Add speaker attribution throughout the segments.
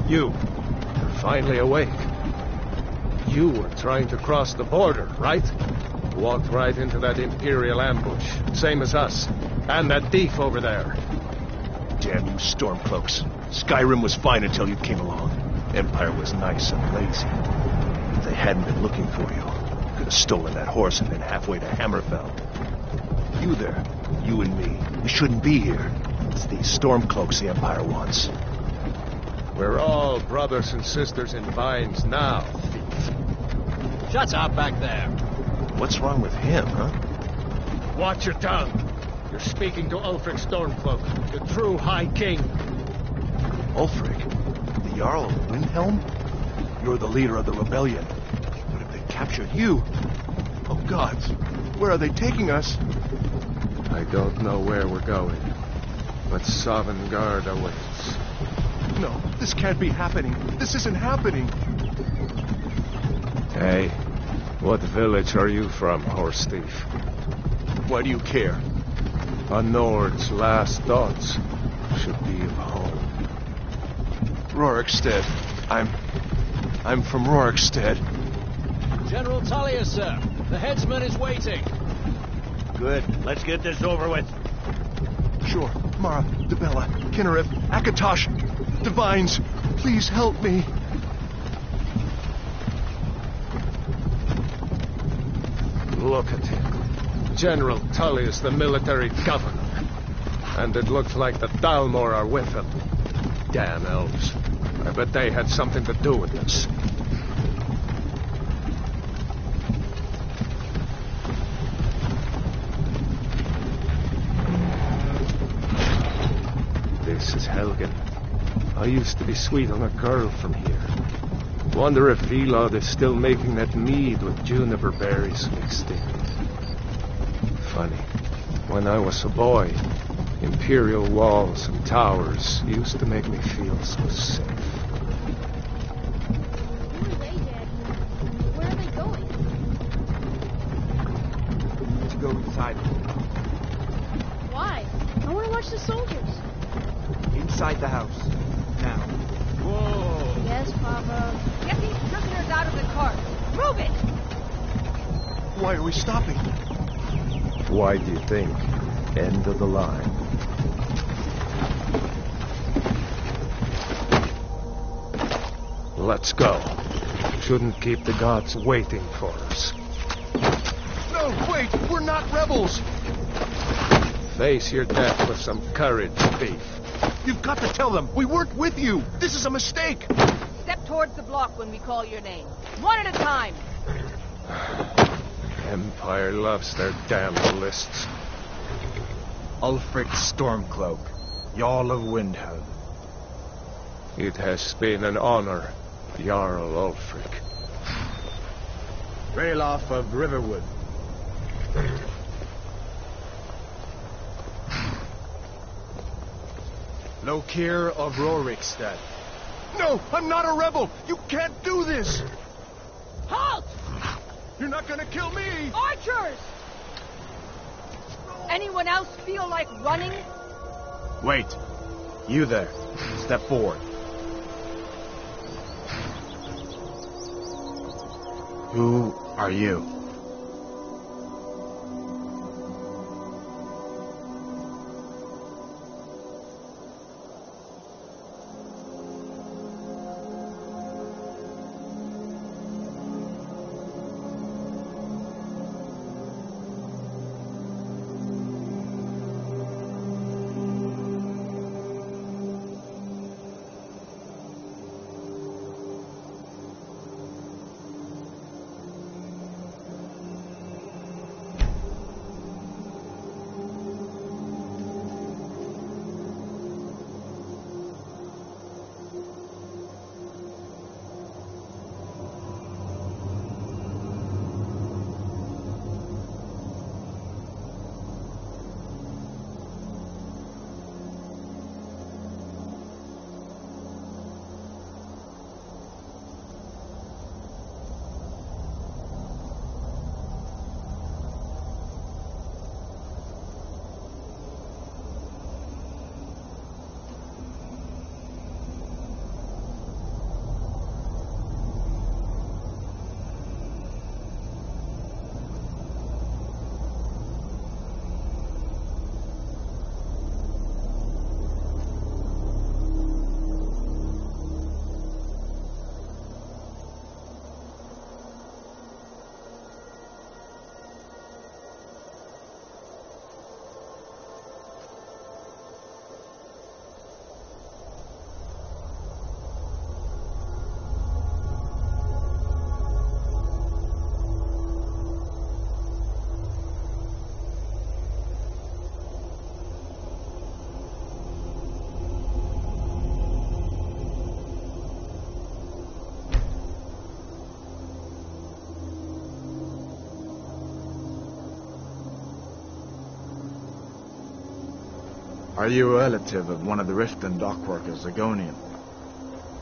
Speaker 1: You're finally awake. You were trying to cross the border, right? Walked right into that Imperial ambush, same as us. And that thief over there.
Speaker 2: Damn you Stormcloaks. Skyrim was fine until you came along. Empire was nice and lazy. If they hadn't been looking for you, could have stolen that horse and been halfway to Hammerfell. You there, you and me, we shouldn't be here. It's these Stormcloaks the Empire wants.
Speaker 1: We're all brothers and sisters in vines now, thief.
Speaker 3: Shut up back there.
Speaker 2: What's wrong with him, huh?
Speaker 1: Watch your tongue. You're speaking to Ulfric Stormcloak, the true High King.
Speaker 2: Ulfric? The Jarl of Windhelm? You're the leader of the rebellion. What if they captured you? Oh gods, where are they taking us?
Speaker 1: I don't know where we're going, but Sovngarde awaits.
Speaker 2: No, this can't be happening. This isn't happening.
Speaker 1: Hey, what village are you from, horse thief?
Speaker 2: Why do you care?
Speaker 1: A Nord's last thoughts should be of home.
Speaker 2: Rorikstead. I'm from Rorikstead.
Speaker 3: General Tullius, sir. The headsman is waiting.
Speaker 4: Good. Let's get this over with.
Speaker 2: Sure. Mara, Debella, Kinnereth, Akatosh, Divines, please help me.
Speaker 1: Look at him. General Tullius, the military governor. And it looks like the Dalmor are with him. Damn elves. I bet they had something to do with this. This is Helgen. I used to be sweet on a girl from here. Wonder if Vilod is still making that mead with juniper berries mixed in. Funny. When I was a boy, Imperial walls and towers used to make me feel so safe.
Speaker 5: Who are they, Daddy? Where are they going?
Speaker 4: We need to go inside.
Speaker 5: Why? I want to watch the soldiers.
Speaker 4: Inside the house. Now.
Speaker 3: Whoa!
Speaker 5: Yes, Papa.
Speaker 6: Get these prisoners out of the cart. Move it!
Speaker 2: Why are we stopping?
Speaker 1: Why do you think? End of the line. Let's go. Shouldn't keep the gods waiting for us.
Speaker 2: No, wait! We're not rebels!
Speaker 1: Face your death with some courage, thief.
Speaker 2: You've got to tell them! We weren't with you! This is a mistake!
Speaker 6: Step towards the block when we call your name. One at a time.
Speaker 1: Empire loves their damn lists.
Speaker 4: Ulfric Stormcloak, Jarl of Windhelm.
Speaker 1: It has been an honor, Jarl Ulfric.
Speaker 4: Ralof of Riverwood. Lokir of Rorikstead.
Speaker 2: No! I'm not a rebel! You can't do this!
Speaker 6: Halt!
Speaker 2: You're not gonna kill me!
Speaker 6: Archers! Anyone else feel like running?
Speaker 4: Wait. You there. Step forward. Who are you? Are you a relative of one of the Riften dockworkers, Agonian?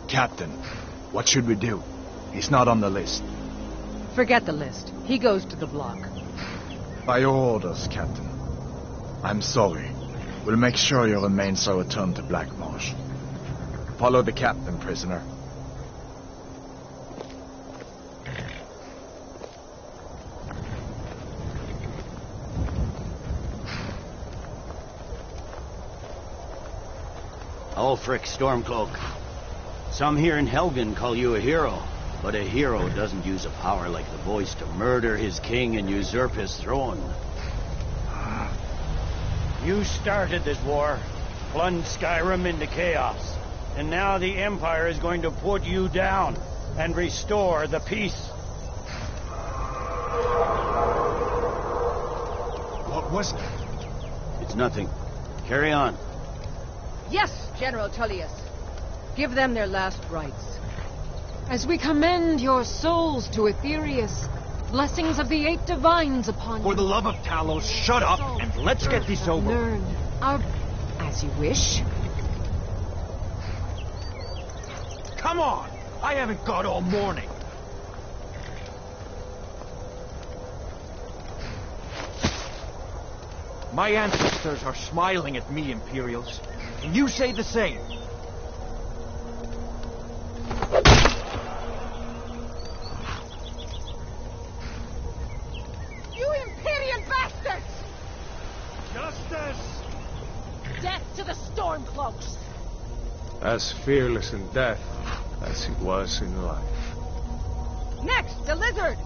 Speaker 4: Captain, what should we do? He's not on the list.
Speaker 6: Forget the list. He goes to the block.
Speaker 4: By your orders, Captain. I'm sorry. We'll make sure your remains are returned to Blackmarsh. Follow the captain, prisoner.
Speaker 7: Ulfric Stormcloak. Some here in Helgen call you a hero, but a hero doesn't use a power like the voice to murder his king and usurp his throne. You started this war, plunged Skyrim into chaos, and now the Empire is going to put you down and restore the peace.
Speaker 4: What was it?
Speaker 7: It's nothing. Carry on.
Speaker 6: Yes, General Tullius. Give them their last rites.
Speaker 8: As we commend your souls to Aetherius, blessings of the 8 divines upon you.
Speaker 2: For the love of Talos, shut up and let's get this over.
Speaker 8: Learn our... as you wish.
Speaker 2: Come on! I haven't got all morning. My ancestors are smiling at me, Imperials. Can you say the same?
Speaker 6: You Imperial bastards!
Speaker 2: Justice!
Speaker 6: Death to the Stormcloaks!
Speaker 1: As fearless in death as he was in life.
Speaker 6: Next, the lizard!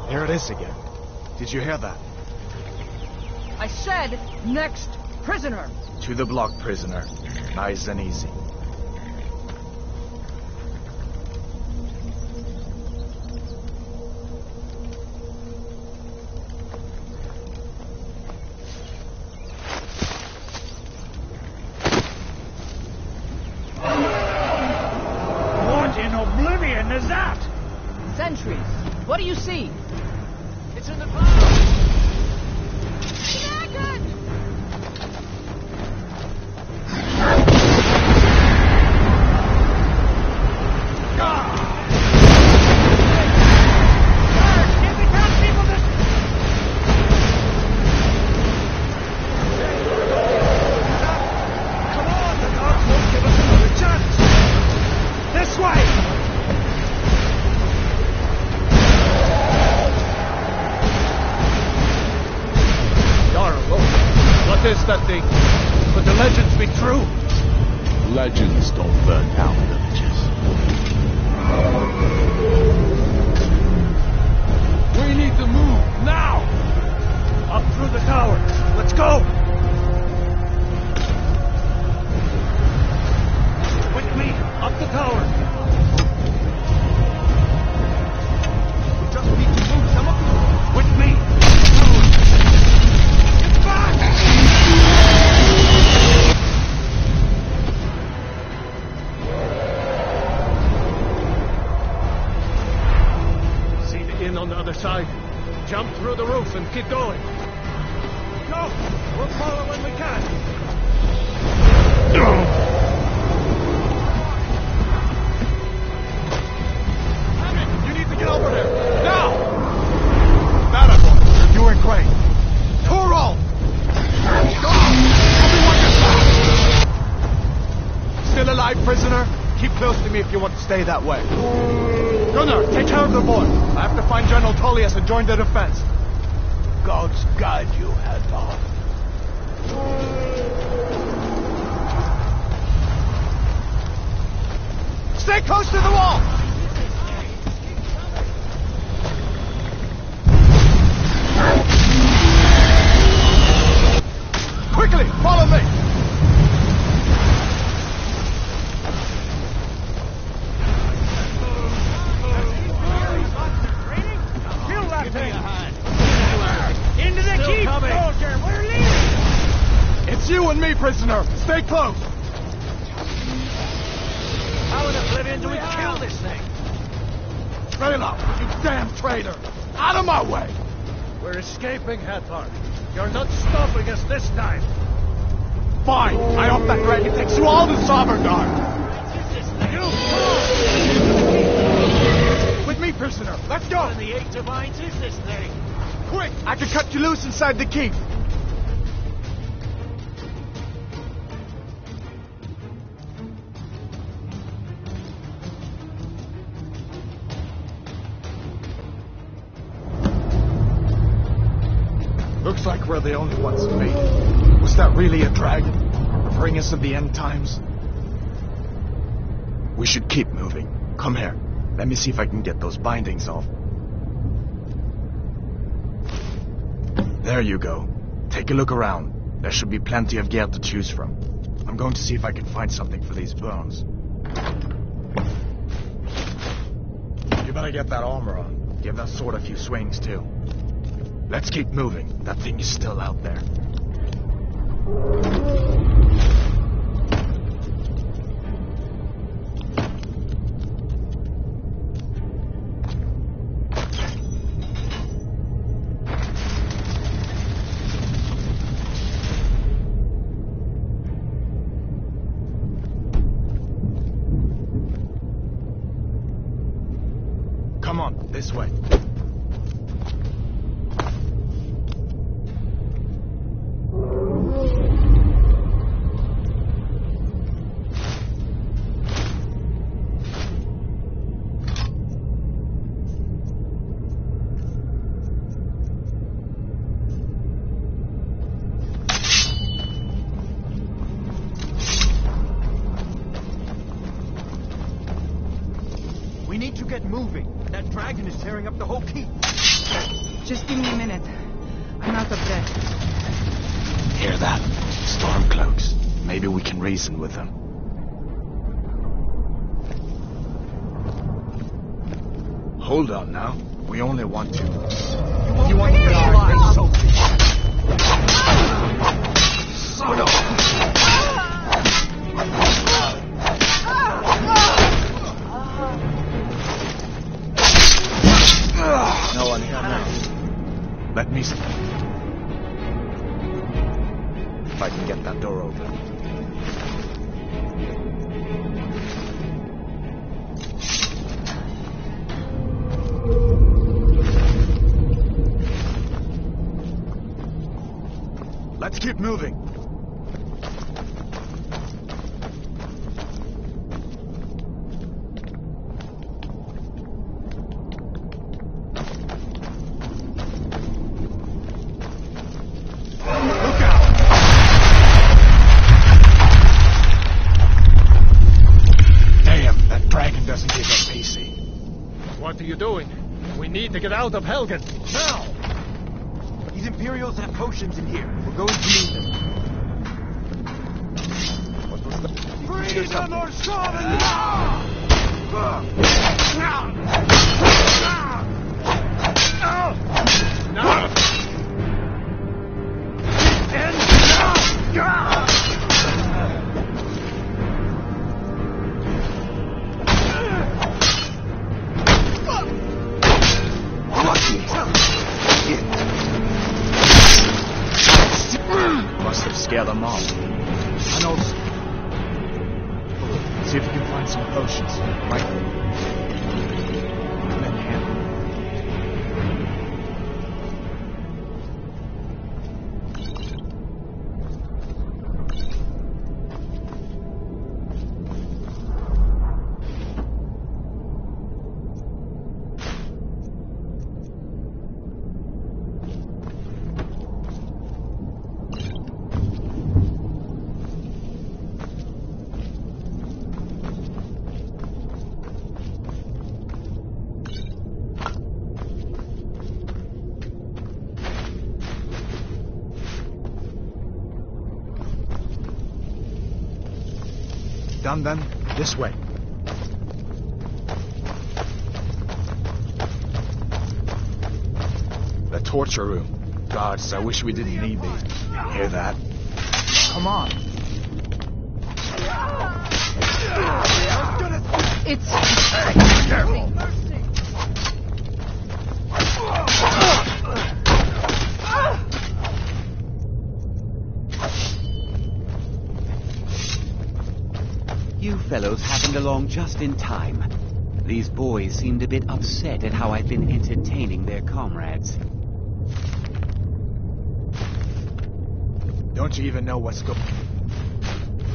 Speaker 4: There it is again. Did you hear that?
Speaker 6: I said, next prisoner!
Speaker 4: To the block, prisoner. Nice and easy.
Speaker 7: What in oblivion is that?
Speaker 6: Sentries, what do you see?
Speaker 3: It's in the clouds!
Speaker 1: That thing. Could the legends be true?
Speaker 2: Legends don't burn down villages.
Speaker 1: We need to move now!
Speaker 2: Up through the tower. Let's go! With me, up the tower. We just need to move some of you. With me. Get back!
Speaker 1: See the inn on the other side. Jump through the roof and keep going.
Speaker 2: Go! We'll follow when we can. Hammond, you need to get over there. Now! Matador, you and Crane. Toro! Go! Everyone get back! Still alive, prisoner? Keep close to me if you want to stay that way. Gunnar, take care of the boy. I have to find General Tullius and join the defense. Gods guide you, Hadvar. Stay close to the wall! Quickly, follow me! Kill that thing! Into the keep, soldier! We're leaving! It's you and me, prisoner! Stay close! How in oblivion do we kill this thing? Trail up, you damn traitor! Out of my way! We're escaping, Hathor. You're not stopping us this time.
Speaker 4: Fine! I hope that dragon takes you all to Sovngarde! With me, prisoner! Let's go!
Speaker 2: What in the eight divines is this thing?
Speaker 4: Quick! I can cut you loose inside the keep! Looks like we're the only ones who made it. Was that really a dragon? Bring us of the end times? We should keep moving. Come here. Let me see if I can get those bindings off. There you go. Take a look around. There should be plenty of gear to choose from. I'm going to see if I can find something for these bones. You better get that armor on. Give that sword a few swings, too. Let's keep moving. That thing is still out there. Come on, this way.
Speaker 9: We need to get moving. That dragon is tearing up the whole keep.
Speaker 10: Just give me a minute. I'm out of breath.
Speaker 4: Hear that? Stormcloaks. Maybe we can reason with them. Hold on now. We only want to... You want to get our so... Son of... No one here now. Let me see. If I can get that door open. Let's keep moving.
Speaker 1: What are you doing? We need to get out of Helgen. Now!
Speaker 9: These Imperials have potions in here. We're going to need them.
Speaker 4: What was that?
Speaker 2: Freedom or Sovngarde! No!
Speaker 4: Must have scared them off. And also... See if you can find some potions. Right. And then hand. Done then, this way. The torture room. Gods, I wish we didn't need these. Hear that? Come on.
Speaker 8: It's...
Speaker 2: Careful!
Speaker 11: fellows happened along just in time. These boys seemed a bit upset at how I'd been entertaining their comrades.
Speaker 4: Don't you even know what's going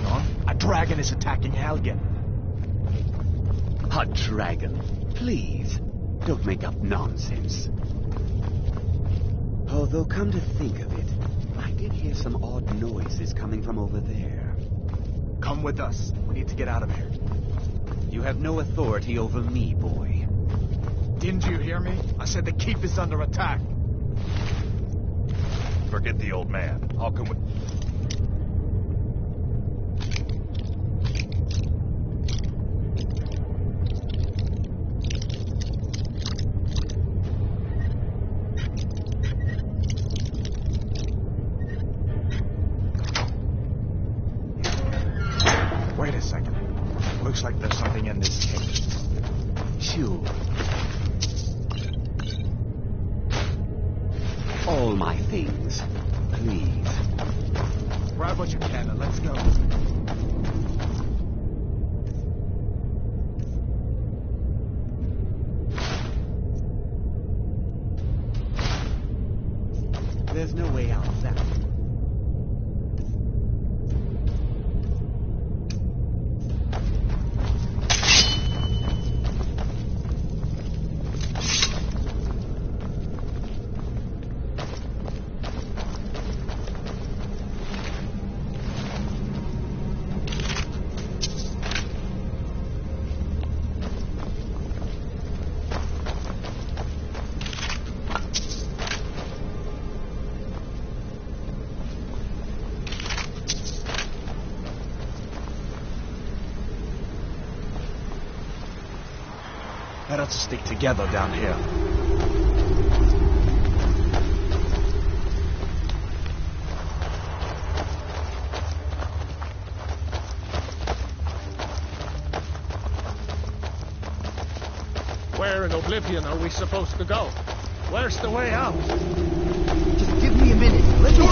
Speaker 4: on?
Speaker 9: A dragon is attacking Helgen.
Speaker 11: A dragon? Please, don't make up nonsense. Although, come to think of it, I did hear some odd noises coming from over there.
Speaker 4: Come with us. We need to get out of here.
Speaker 11: You have no authority over me, boy.
Speaker 4: Didn't you hear me? I said the keep is under attack.
Speaker 2: Forget the old man. I'll come with...
Speaker 4: Wait a second. Looks like there's something in this cage.
Speaker 11: Sure. All my things, please.
Speaker 4: Grab what you can and let's go.
Speaker 11: There's no way out of that.
Speaker 4: Better to stick together down here.
Speaker 1: Where in Oblivion are we supposed to go? Where's the way out?
Speaker 9: Just give me a minute. Let's go.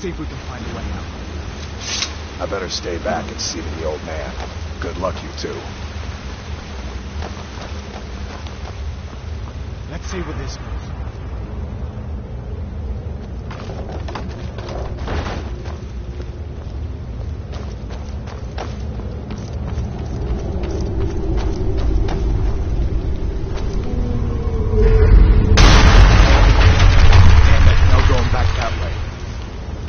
Speaker 4: See if we can find a way out.
Speaker 2: I better stay back and see to the old man. Good luck, you two.
Speaker 4: Let's see what this means.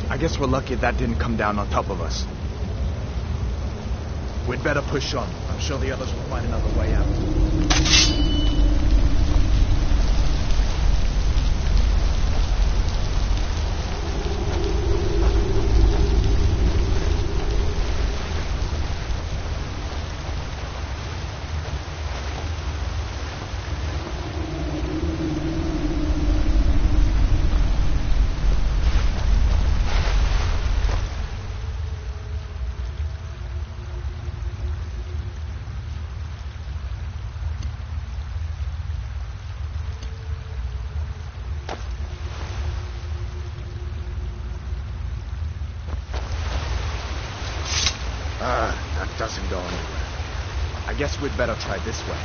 Speaker 4: I guess we're lucky that didn't come down on top of us. We'd better push on. I'm sure the others will find another way out. That doesn't go anywhere. I guess we'd better try this way.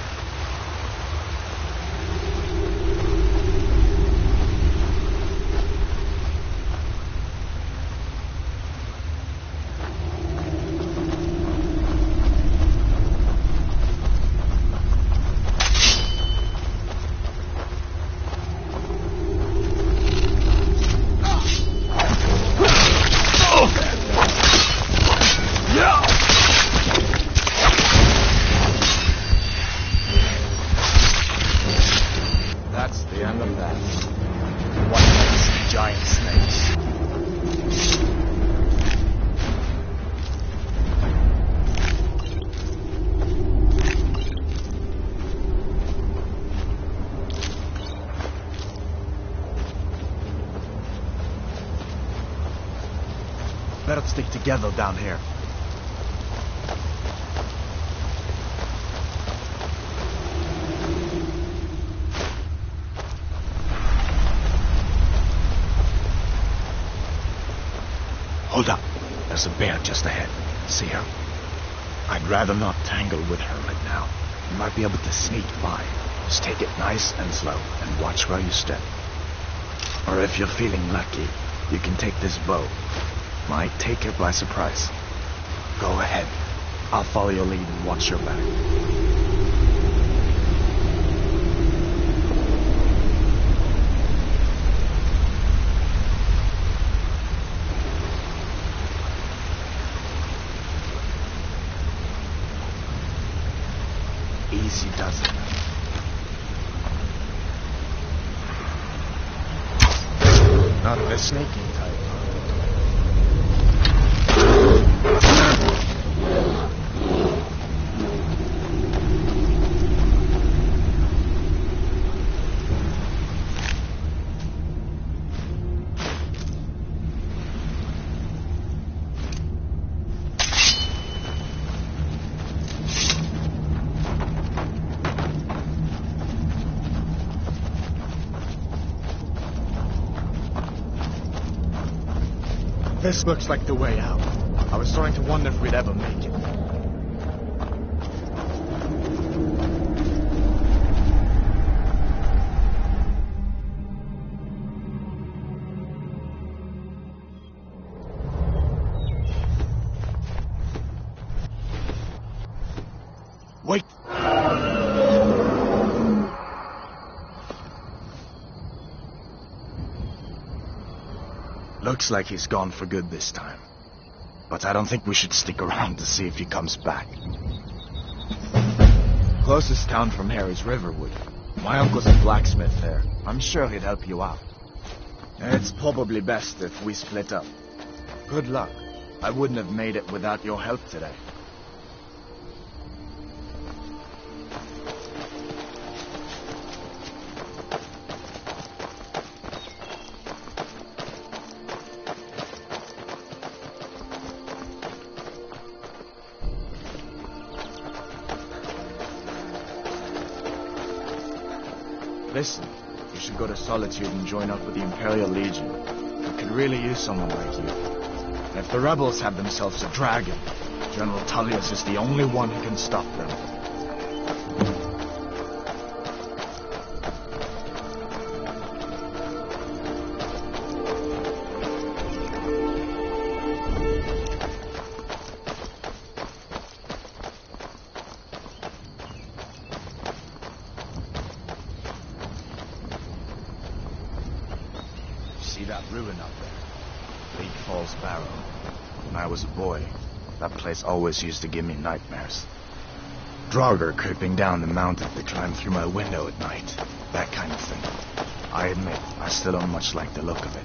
Speaker 4: stick together down here.
Speaker 2: Hold up. There's a bear just ahead. See her?
Speaker 4: I'd rather not tangle with her right now. You might be able to sneak by. Just take it nice and slow, and watch where you step. Or if you're feeling lucky, you can take this bow. Might take her by surprise. Go ahead. I'll follow your lead and watch your back. Easy does it. Not the snaking type. This looks like the way out. I was starting to wonder if we'd ever make it. Wait! Looks like he's gone for good this time. But I don't think we should stick around to see if he comes back. Closest town from here is Riverwood. My uncle's a blacksmith there. I'm sure he'd help you out. It's probably best if we split up. Good luck. I wouldn't have made it without your help today. Listen, you should go to Solitude and join up with the Imperial Legion. We could really use someone like you. And if the rebels have themselves a dragon, General Tullius is the only one who can stop them. See that ruin up there? Bleak Falls Barrow. When I was a boy, that place always used to give me nightmares. Draugr creeping down the mountain to climb through my window at night. That kind of thing. I admit, I still don't much like the look of it.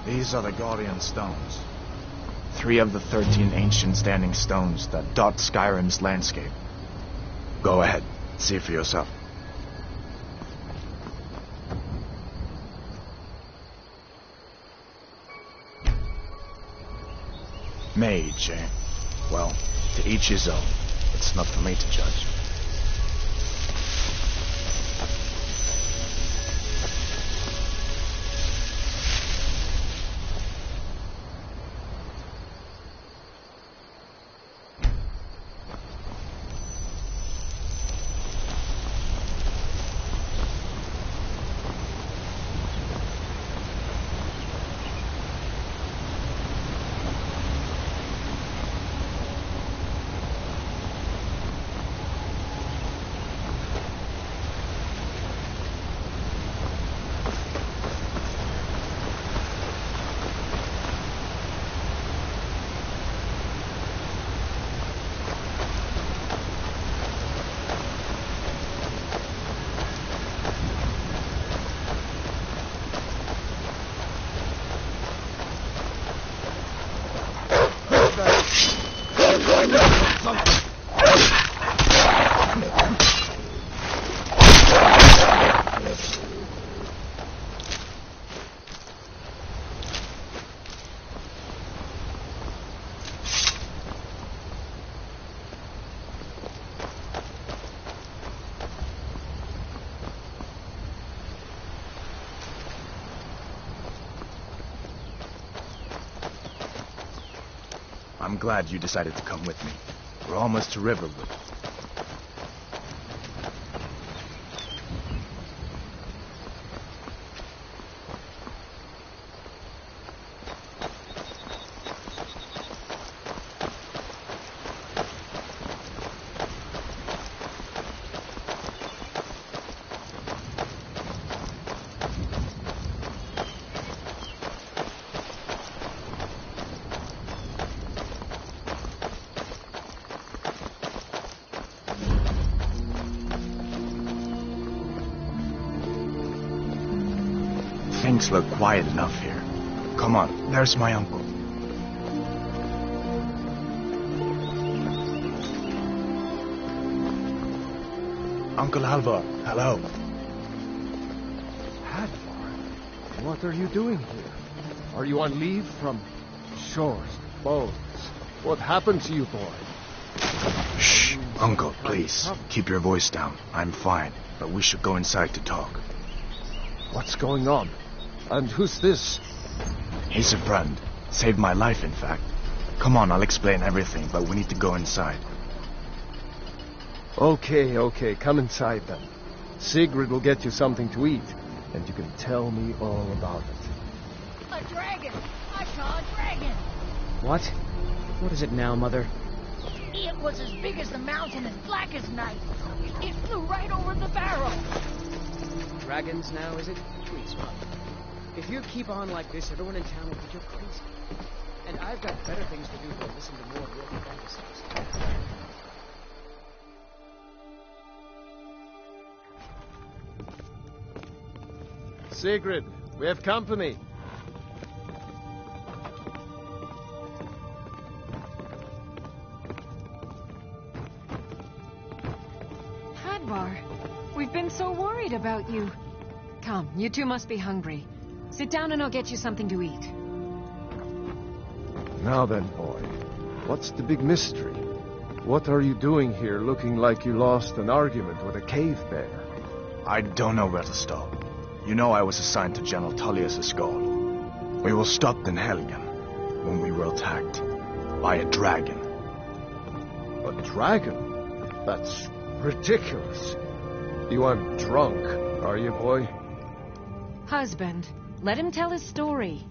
Speaker 4: These are the Guardian Stones. 3 of the 13 ancient standing stones that dot Skyrim's landscape. Go ahead, see for yourself. Mage, eh? Well, to each his own. It's not for me to judge. I'm glad you decided to come with me. We're almost to Riverwood. Things look quiet enough here. Come on, there's my uncle. Uncle Halvar, hello.
Speaker 1: Hadvar, what are you doing here? Are you on leave from shores, boats? What happened to you, boy?
Speaker 4: Shh, Uncle, please, keep your voice down. I'm fine, but we should go inside to talk.
Speaker 1: What's going on? And who's this?
Speaker 4: He's a friend. Saved my life, in fact. Come on, I'll explain everything, but we need to go inside.
Speaker 1: Okay, come inside then. Sigrid will get you something to eat, and you can tell me all about it.
Speaker 12: A dragon! I saw a dragon!
Speaker 3: What? What is it now, Mother?
Speaker 12: It was as big as the mountain and black as night. It flew right over the barrel.
Speaker 3: Dragons now, is it? Please, Mother. If you keep on like this, everyone in town will think you're crazy. And I've got better things to do than listen to more of your fantasies.
Speaker 1: Sigrid, we have company.
Speaker 8: Hadvar, we've been so worried about you. Come, you two must be hungry. Sit down and I'll get you something to eat.
Speaker 1: Now then, boy, what's the big mystery? What are you doing here looking like you lost an argument with a cave bear?
Speaker 4: I don't know where to start. You know I was assigned to General Tullius' guard. We were stopped in Helgen when we were attacked by a dragon.
Speaker 1: A dragon? That's ridiculous. You aren't drunk, are you, boy?
Speaker 8: Husband, let him tell his story.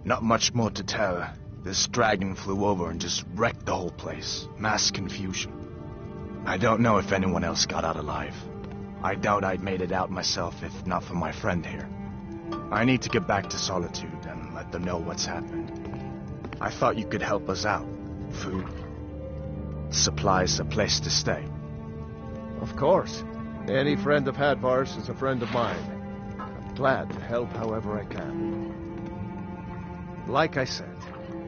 Speaker 4: Not much more to tell. This dragon flew over and just wrecked the whole place. Mass confusion. I don't know if anyone else got out alive. I doubt I'd made it out myself if not for my friend here. I need to get back to Solitude and let them know what's happened. I thought you could help us out. Food, supplies, a place to stay.
Speaker 1: Of course. Any friend of Hadvar's is a friend of mine. I'm glad to help however I can. Like I said,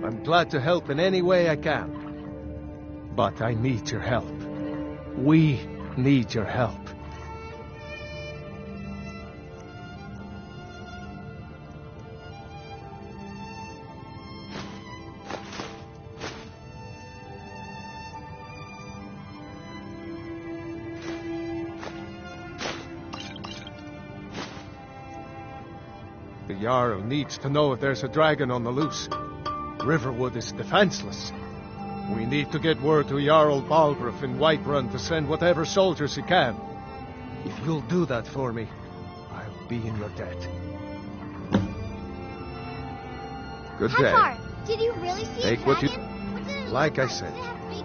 Speaker 1: I'm glad to help in any way I can. But I need your help. We need your help. The Jarl needs to know if there's a dragon on the loose. Riverwood is defenseless. We need to get word to Jarl Balgruuf in Whiterun to send whatever soldiers he can. If you'll do that for me, I'll be in your debt. Good day.
Speaker 5: Hadvar, did you really see
Speaker 1: Take
Speaker 5: a
Speaker 1: what you...
Speaker 5: dragon?
Speaker 1: Like I said,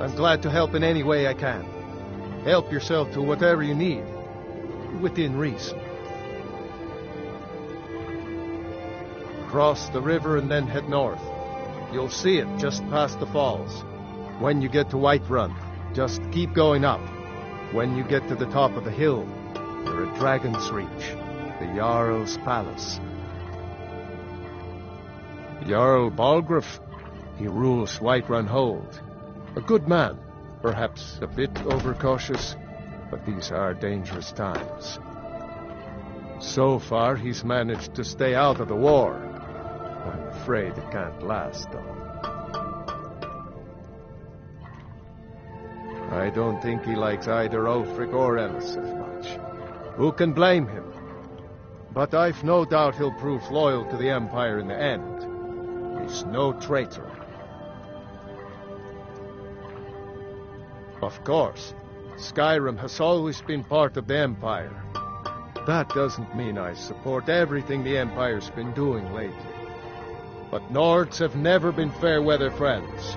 Speaker 1: I'm glad to help in any way I can. Help yourself to whatever you need, within reason. Cross the river and then head north. You'll see it just past the falls. When you get to Whiterun, just keep going up. When you get to the top of the hill, you're at Dragon's Reach, the Jarl's palace. Jarl Balgruuf, he rules Whiterun Hold. A good man, perhaps a bit overcautious, but these are dangerous times. So far, he's managed to stay out of the war. I'm afraid it can't last, though. I don't think he likes either Ulfric or Elisif much. Who can blame him? But I've no doubt he'll prove loyal to the Empire in the end. He's no traitor. Of course, Skyrim has always been part of the Empire. That doesn't mean I support everything the Empire's been doing lately. But Nords have never been fair-weather friends.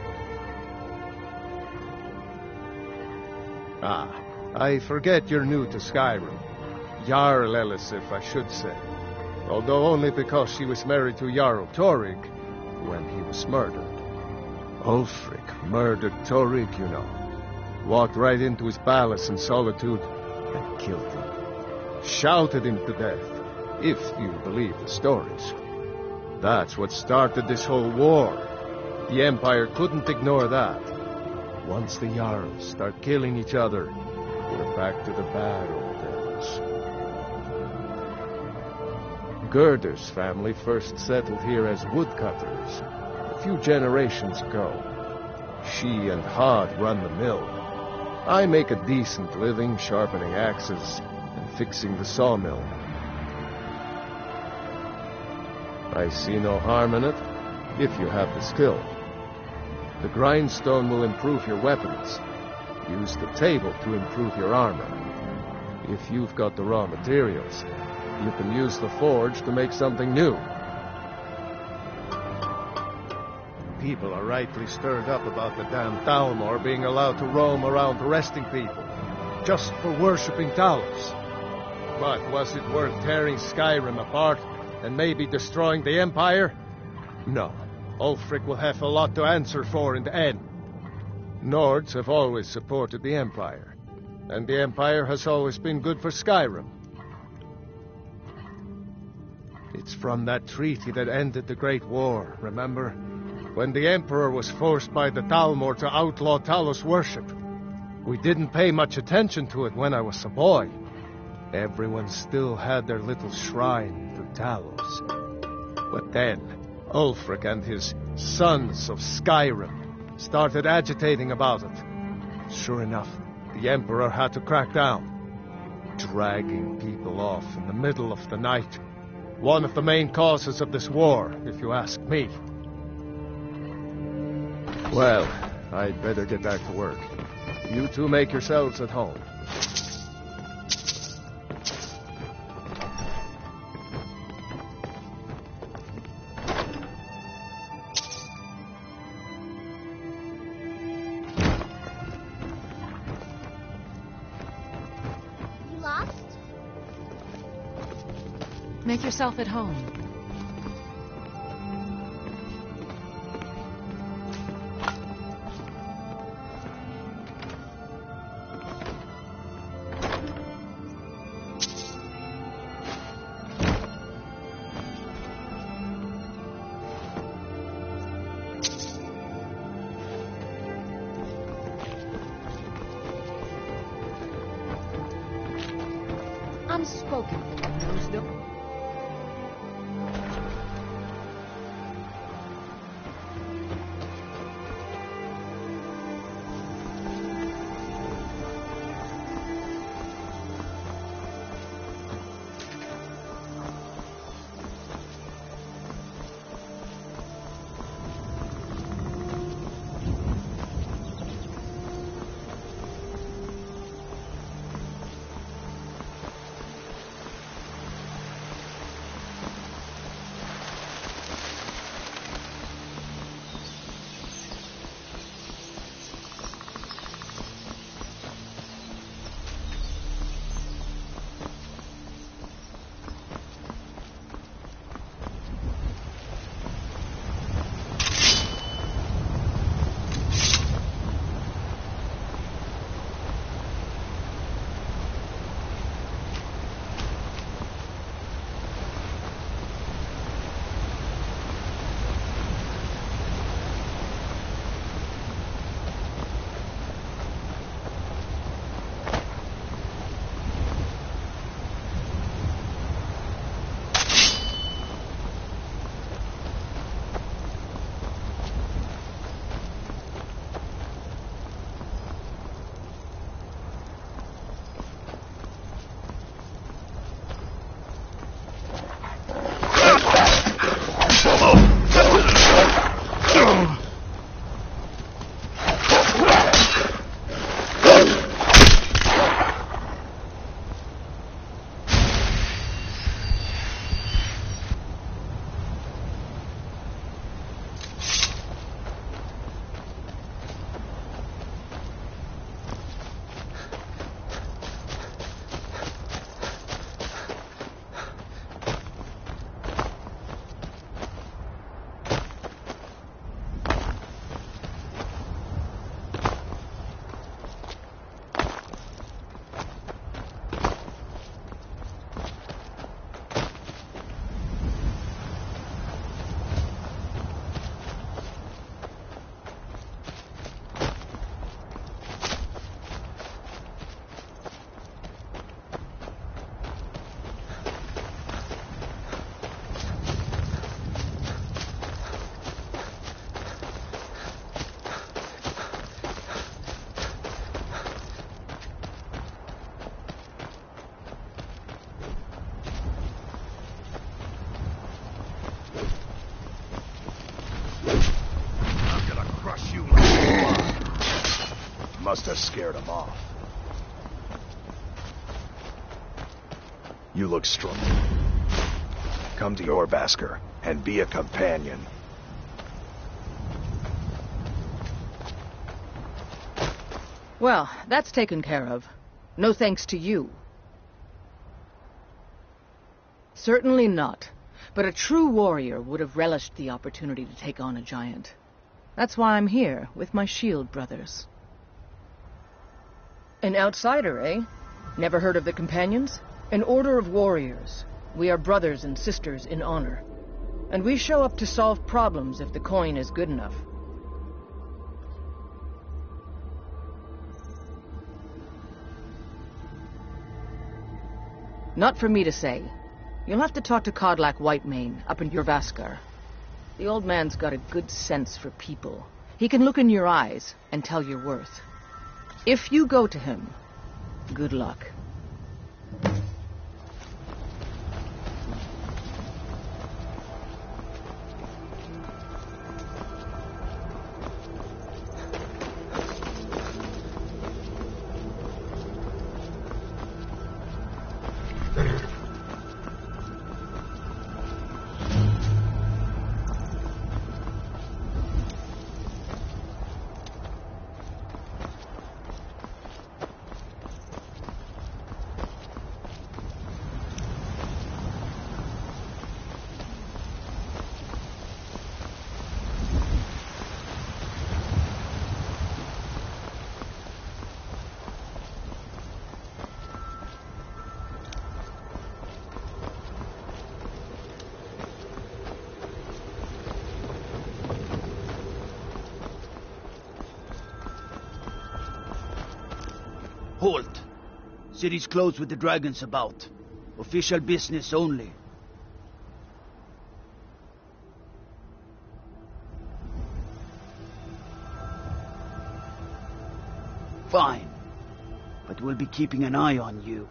Speaker 1: Ah, I forget you're new to Skyrim. Jarl Elisif, I should say. Although only because she was married to Jarl Torygg when he was murdered. Ulfric murdered Torygg, you know. Walked right into his palace in Solitude and killed him. Shouted him to death, if you believe the stories. That's what started this whole war. The Empire couldn't ignore that. Once the Jarls start killing each other, we're back to the bad old days. Gerder's family first settled here as woodcutters a few generations ago. She and Hod run the mill. I make a decent living sharpening axes and fixing the sawmill. I see no harm in it, if you have the skill. The grindstone will improve your weapons. Use the table to improve your armor. If you've got the raw materials, you can use the forge to make something new. People are rightly stirred up about the damn Thalmor being allowed to roam around arresting people, just for worshipping Talos. But was it worth tearing Skyrim apart and maybe destroying the Empire? No. Ulfric will have a lot to answer for in the end. Nords have always supported the Empire, and the Empire has always been good for Skyrim. It's from that treaty that ended the Great War, remember? When the Emperor was forced by the Thalmor to outlaw Talos worship. We didn't pay much attention to it when I was a boy. Everyone still had their little shrine to Talos. But then, Ulfric and his Sons of Skyrim started agitating about it. Sure enough, the Emperor had to crack down. Dragging people off in the middle of the night. One of the main causes of this war, if you ask me. Well, I'd better get back to work. You two make yourselves at home.
Speaker 8: Make yourself at home.
Speaker 6: Unspoken, nosed-up.
Speaker 2: Must have scared him off. You look strong. Come to your Basker and be a companion.
Speaker 6: Well, that's taken care of. No thanks to you. Certainly not. But a true warrior would have relished the opportunity to take on a giant. That's why I'm here, with my shield brothers. An outsider, eh? Never heard of the Companions? An order of warriors. We are brothers and sisters in honor. And we show up to solve problems if the coin is good enough. Not for me to say. You'll have to talk to Kodlak Whitemane up in Jorvaskar. The old man's got a good sense for people. He can look in your eyes and tell your worth. If you go to him, good luck.
Speaker 13: Halt! City's closed with the dragons about. Official business only. Fine. But we'll be keeping an eye on you.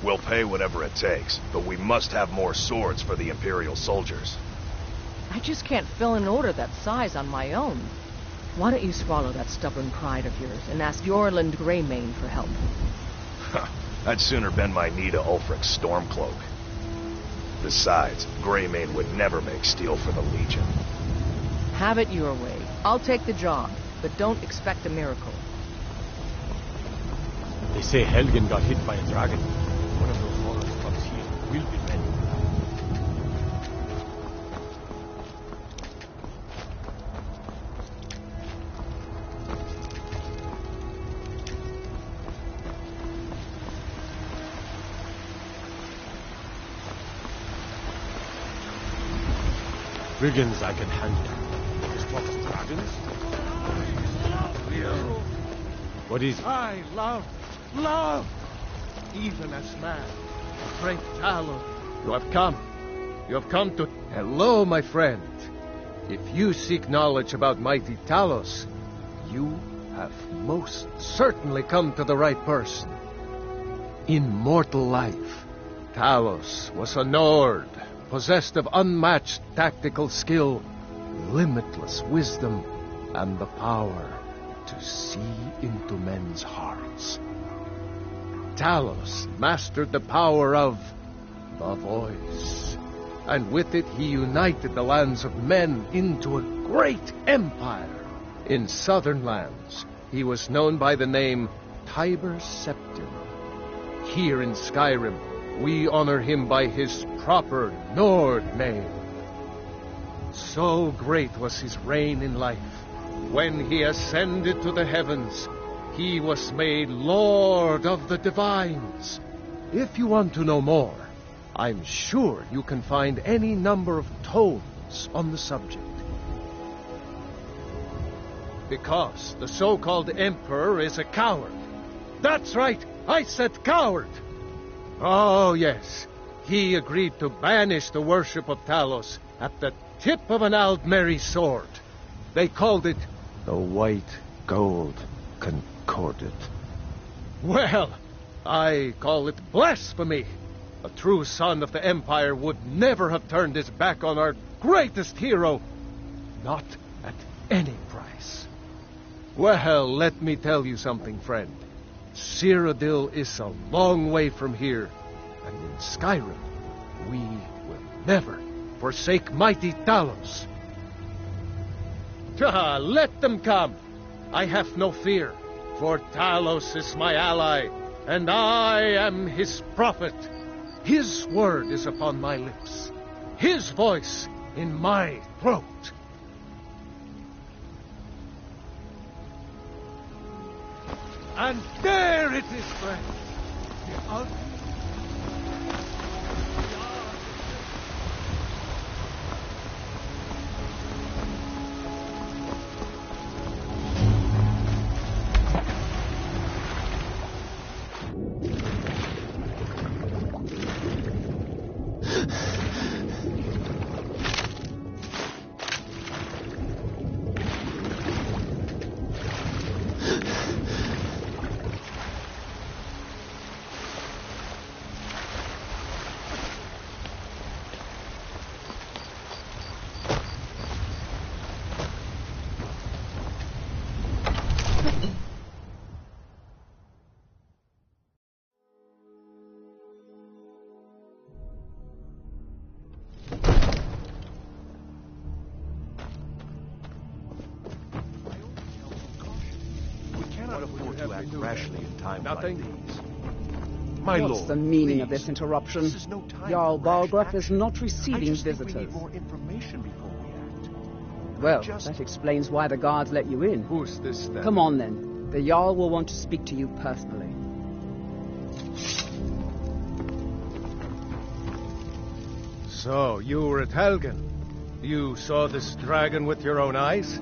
Speaker 2: We'll pay whatever it takes, but we must have more swords for the Imperial soldiers.
Speaker 6: I just can't fill an order that size on my own. Why don't you swallow that stubborn pride of yours and ask Yorland Greymane for help?
Speaker 2: I'd sooner bend my knee to Ulfric's Stormcloak. Besides, Greymane would never make steel for the Legion.
Speaker 6: Have it your way. I'll take the job, but don't expect a miracle.
Speaker 1: They say Helgen got hit by a dragon. One of those horrors comes here. Will be ready. Brigands I can handle. Just talk to dragons? What is it?
Speaker 14: I love even as man. Great Talon,
Speaker 1: You have come. You have come to... Hello, my friend. If you seek knowledge about mighty Talos, you have most certainly come to the right person. In mortal life, Talos was a Nord, possessed of unmatched tactical skill, limitless wisdom, and the power to see into men's hearts. Talos mastered the power of the voice, and with it he united the lands of men into a great empire. In southern lands, he was known by the name Tiber Septim. Here in Skyrim, we honor him by his proper Nord name. So great was his reign in life. When he ascended to the heavens, he was made Lord of the Divines. If you want to know more, I'm sure you can find any number of tomes on the subject. Because the so-called Emperor is a coward. That's right, I said coward! Oh, yes. He agreed to banish the worship of Talos at the tip of an Aldmeri sword. They called it the White Gold Concordat. Well, I call it blasphemy. A true son of the Empire would never have turned his back on our greatest hero. Not at any price. Well, let me tell you something, friend. Cyrodiil is a long way from here, and in Skyrim, we will never forsake mighty Talos. Let them come. I have no fear, for Talos is my ally, and I am his prophet. His word is upon my lips, his voice in my throat. And there it is, friend.
Speaker 2: Rashly in time
Speaker 1: Nothing?
Speaker 2: like these. My
Speaker 15: What's
Speaker 2: lord,
Speaker 15: the meaning of
Speaker 2: please.
Speaker 15: this interruption?
Speaker 2: This is no time
Speaker 15: Jarl
Speaker 2: for rash
Speaker 15: Balgruuf is
Speaker 2: action.
Speaker 15: not receiving
Speaker 2: I just
Speaker 15: visitors.
Speaker 2: think we need more information before we act.
Speaker 15: Well, that explains why the guards let you in.
Speaker 1: Who's this then?
Speaker 15: Come on then. The Jarl will want to speak to you personally.
Speaker 1: So, you were at Helgen. You saw this dragon with your own eyes?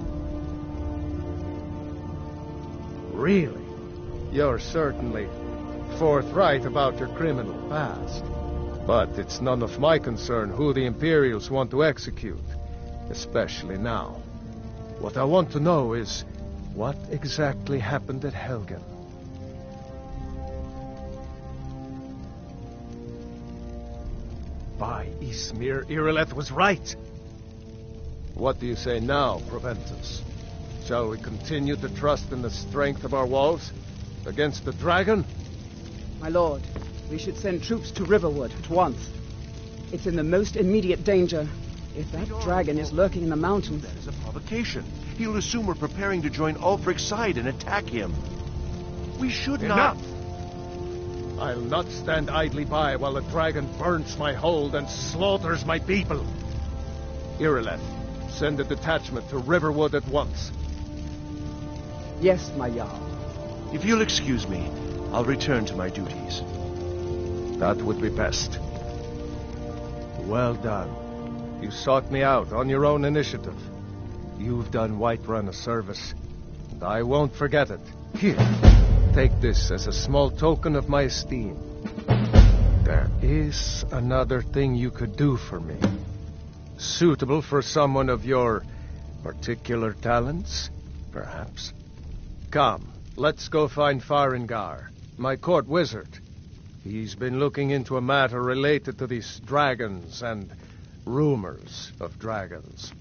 Speaker 1: Really? You're certainly forthright about your criminal past. But it's none of my concern who the Imperials want to execute, especially now. What I want to know is, what exactly happened at Helgen? By Ysmir, Irileth was right. What do you say now, Proventus? Shall we continue to trust in the strength of our walls against the dragon?
Speaker 15: My lord, we should send troops to Riverwood at once. It's in the most immediate danger. If that dragon is lurking in the mountains...
Speaker 2: That is a provocation. He'll assume we're preparing to join Ulfric's side and attack him. We should
Speaker 1: Enough!
Speaker 2: not...
Speaker 1: I'll not stand idly by while the dragon burns my hold and slaughters my people. Irileth, send a detachment to Riverwood at once.
Speaker 15: Yes, my Jarl.
Speaker 2: If you'll excuse me, I'll return to my duties.
Speaker 1: That would be best. Well done. You sought me out on your own initiative. You've done Whiterun a service, and I won't forget it. Here, take this as a small token of my esteem. There is another thing you could do for me. Suitable for someone of your particular talents, perhaps. Come, let's go find Farengar, my court wizard. He's been looking into a matter related to these dragons and rumors of dragons.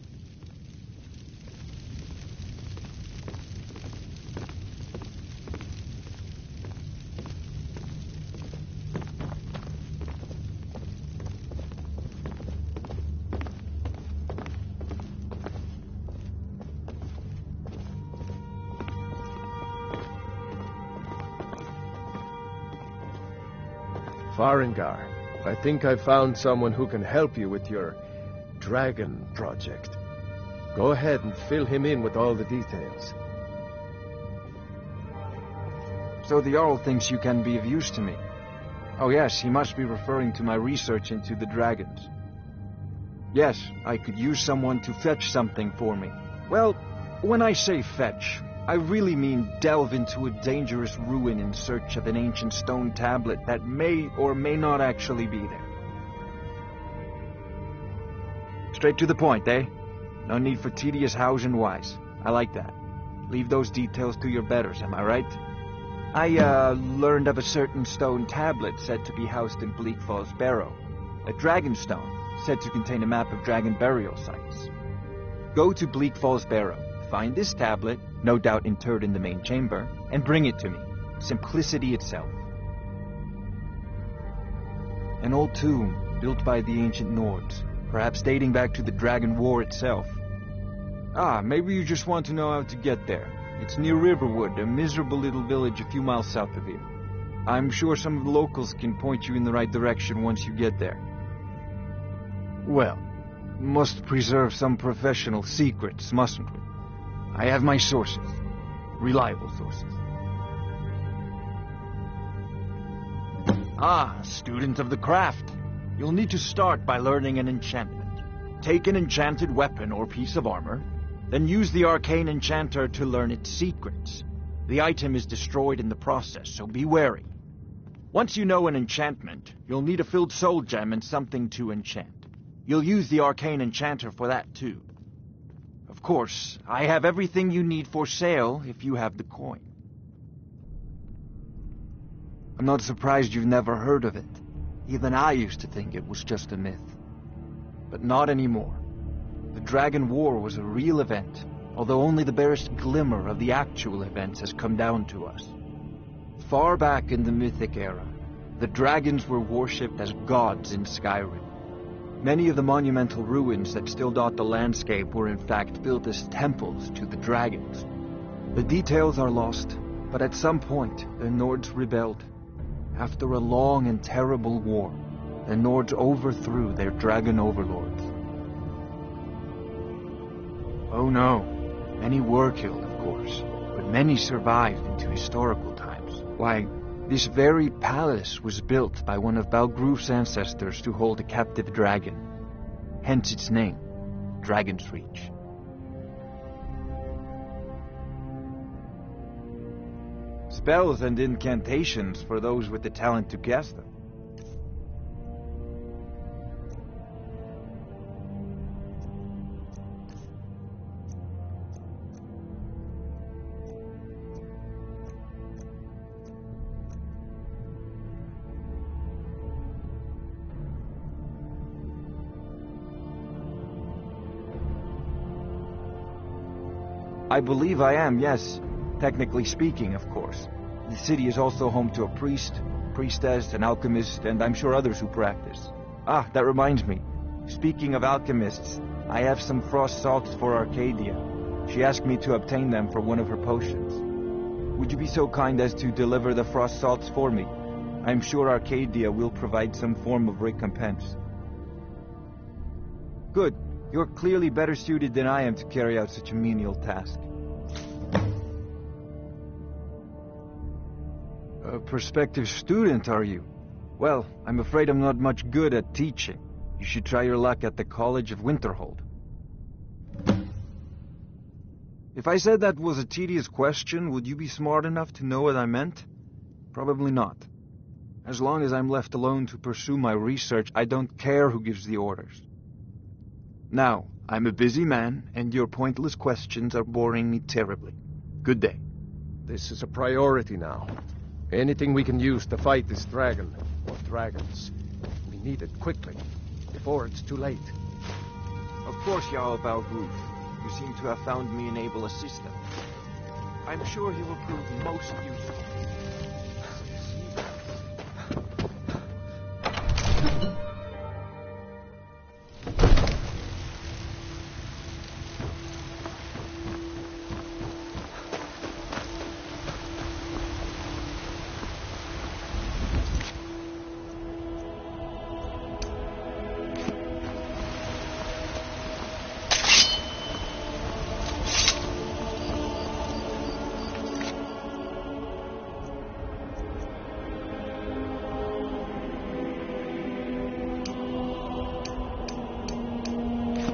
Speaker 1: Farengar, I think I found someone who can help you with your dragon project. Go ahead and fill him in with all the details.
Speaker 16: So the Jarl thinks you can be of use to me. Oh yes, he must be referring to my research into the dragons. Yes, I could use someone to fetch something for me. Well, when I say fetch, I really mean delve into a dangerous ruin in search of an ancient stone tablet that may or may not actually be there. Straight to the point, eh? No need for tedious hows and whys. I like that. Leave those details to your betters, am I right? I, learned of a certain stone tablet said to be housed in Bleak Falls Barrow. A dragon stone, said to contain a map of dragon burial sites. Go to Bleak Falls Barrow, find this tablet, no doubt interred in the main chamber, and bring it to me. Simplicity itself. An old tomb, built by the ancient Nords, perhaps dating back to the Dragon War itself. Ah, maybe you just want to know how to get there. It's near Riverwood, a miserable little village a few miles south of here. I'm sure some of the locals can point you in the right direction once you get there. Well, must preserve some professional secrets, mustn't we? I have my sources. Reliable sources. Ah, student of the craft. You'll need to start by learning an enchantment. Take an enchanted weapon or piece of armor, then use the arcane enchanter to learn its secrets. The item is destroyed in the process, so be wary. Once you know an enchantment, you'll need a filled soul gem and something to enchant. You'll use the arcane enchanter for that too. Of course, I have everything you need for sale if you have the coin. I'm not surprised you've never heard of it. Even I used to think it was just a myth. But not anymore. The Dragon War was a real event, although only the barest glimmer of the actual events has come down to us. Far back in the Mythic era, the dragons were worshipped as gods in Skyrim. Many of the monumental ruins that still dot the landscape were in fact built as temples to the dragons. The details are lost, but at some point the Nords rebelled. After a long and terrible war, the Nords overthrew their dragon overlords. Oh no, many were killed, of course, but many survived into historical times. Why, this very palace was built by one of Balgroof's ancestors to hold a captive dragon. Hence its name, Dragon's Reach. Spells and incantations for those with the talent to cast them. I believe I am, yes. Technically speaking, of course. The city is also home to a priest, priestess, an alchemist, and I'm sure others who practice. Ah, that reminds me. Speaking of alchemists, I have some frost salts for Arcadia. She asked me to obtain them for one of her potions. Would you be so kind as to deliver the frost salts for me? I'm sure Arcadia will provide some form of recompense. Good. You're clearly better suited than I am to carry out such a menial task. A prospective student, are you? Well, I'm afraid I'm not much good at teaching. You should try your luck at the College of Winterhold. If I said that was a tedious question, would you be smart enough to know what I meant? Probably not. As long as I'm left alone to pursue my research, I don't care who gives the orders. Now, I'm a busy man, and your pointless questions are boring me terribly. Good day.
Speaker 1: This is a priority now. Anything we can use to fight this dragon, or dragons. We need it quickly, before it's too late.
Speaker 16: Of course, Jarl Balgroof. You seem to have found me an able assistant. I'm sure he will prove most useful.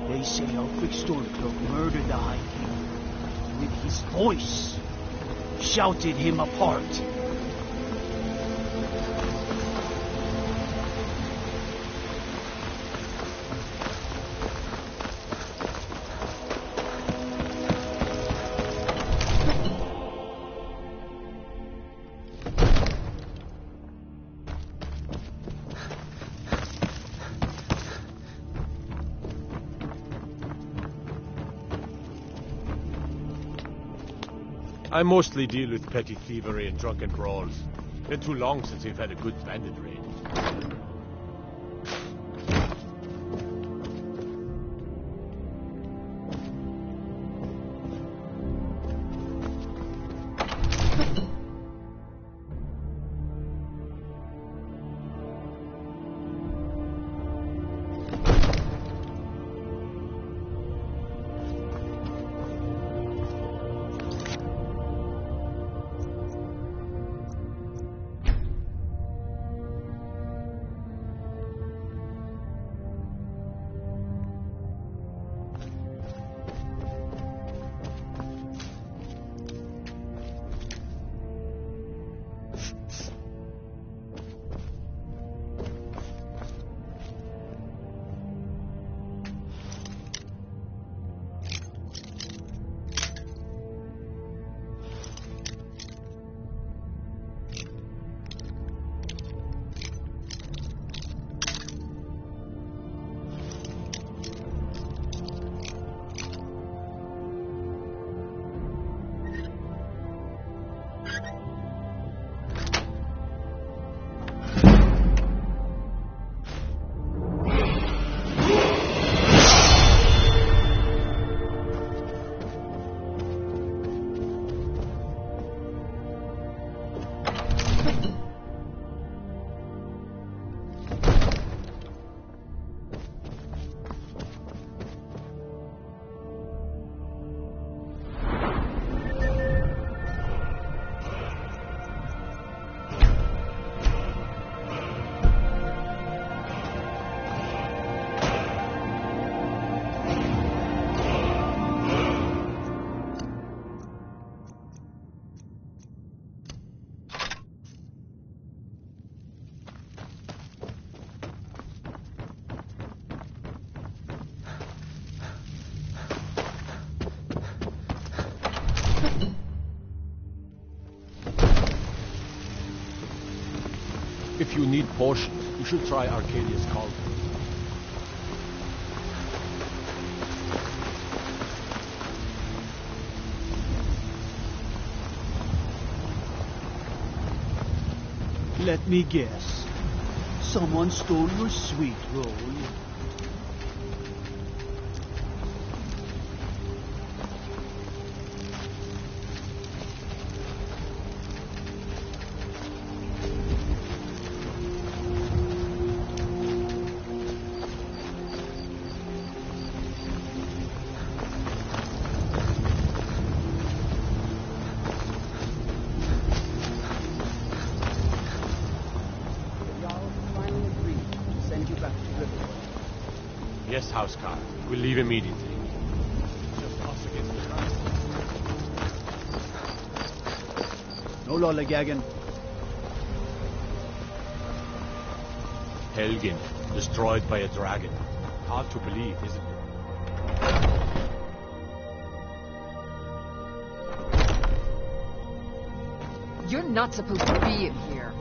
Speaker 13: They say our quick Stormcloak murdered the High King. We his voice, shouted him apart.
Speaker 2: I mostly deal with petty thievery and drunken brawls. Been too long since we've had a good bandit raid. If you need potions, you should try Arcadia's Cauldron.
Speaker 13: Let me guess. Someone stole your sweet roll.
Speaker 2: Yes, Housecarl. We'll leave immediately. Just us against the rest.
Speaker 13: No lollygagging.
Speaker 2: Helgen, destroyed by a dragon. Hard to believe, isn't it?
Speaker 8: You're not supposed to be in here.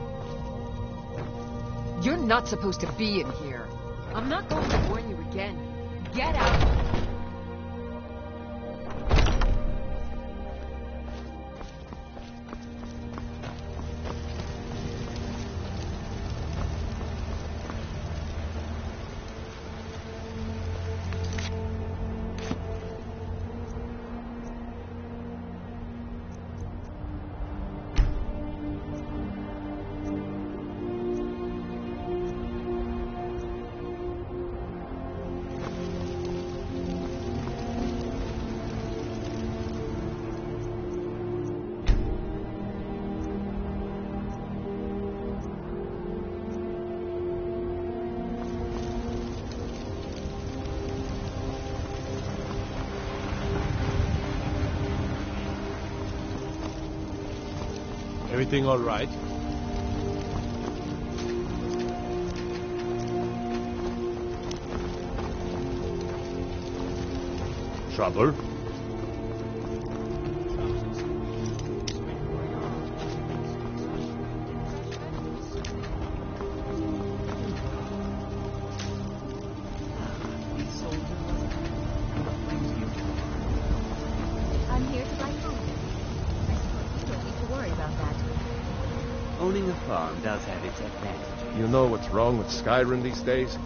Speaker 8: You're not supposed to be in here. I'm not going to warn you again. Get out!
Speaker 1: Everything all right? Trouble?
Speaker 17: I'm here to buy food. I suppose you don't need to worry about that.
Speaker 11: Owning a farm does have its advantages.
Speaker 1: You know what's wrong with Skyrim these days?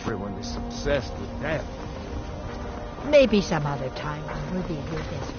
Speaker 1: Everyone is obsessed with death.
Speaker 12: Maybe some other time we'll be your best.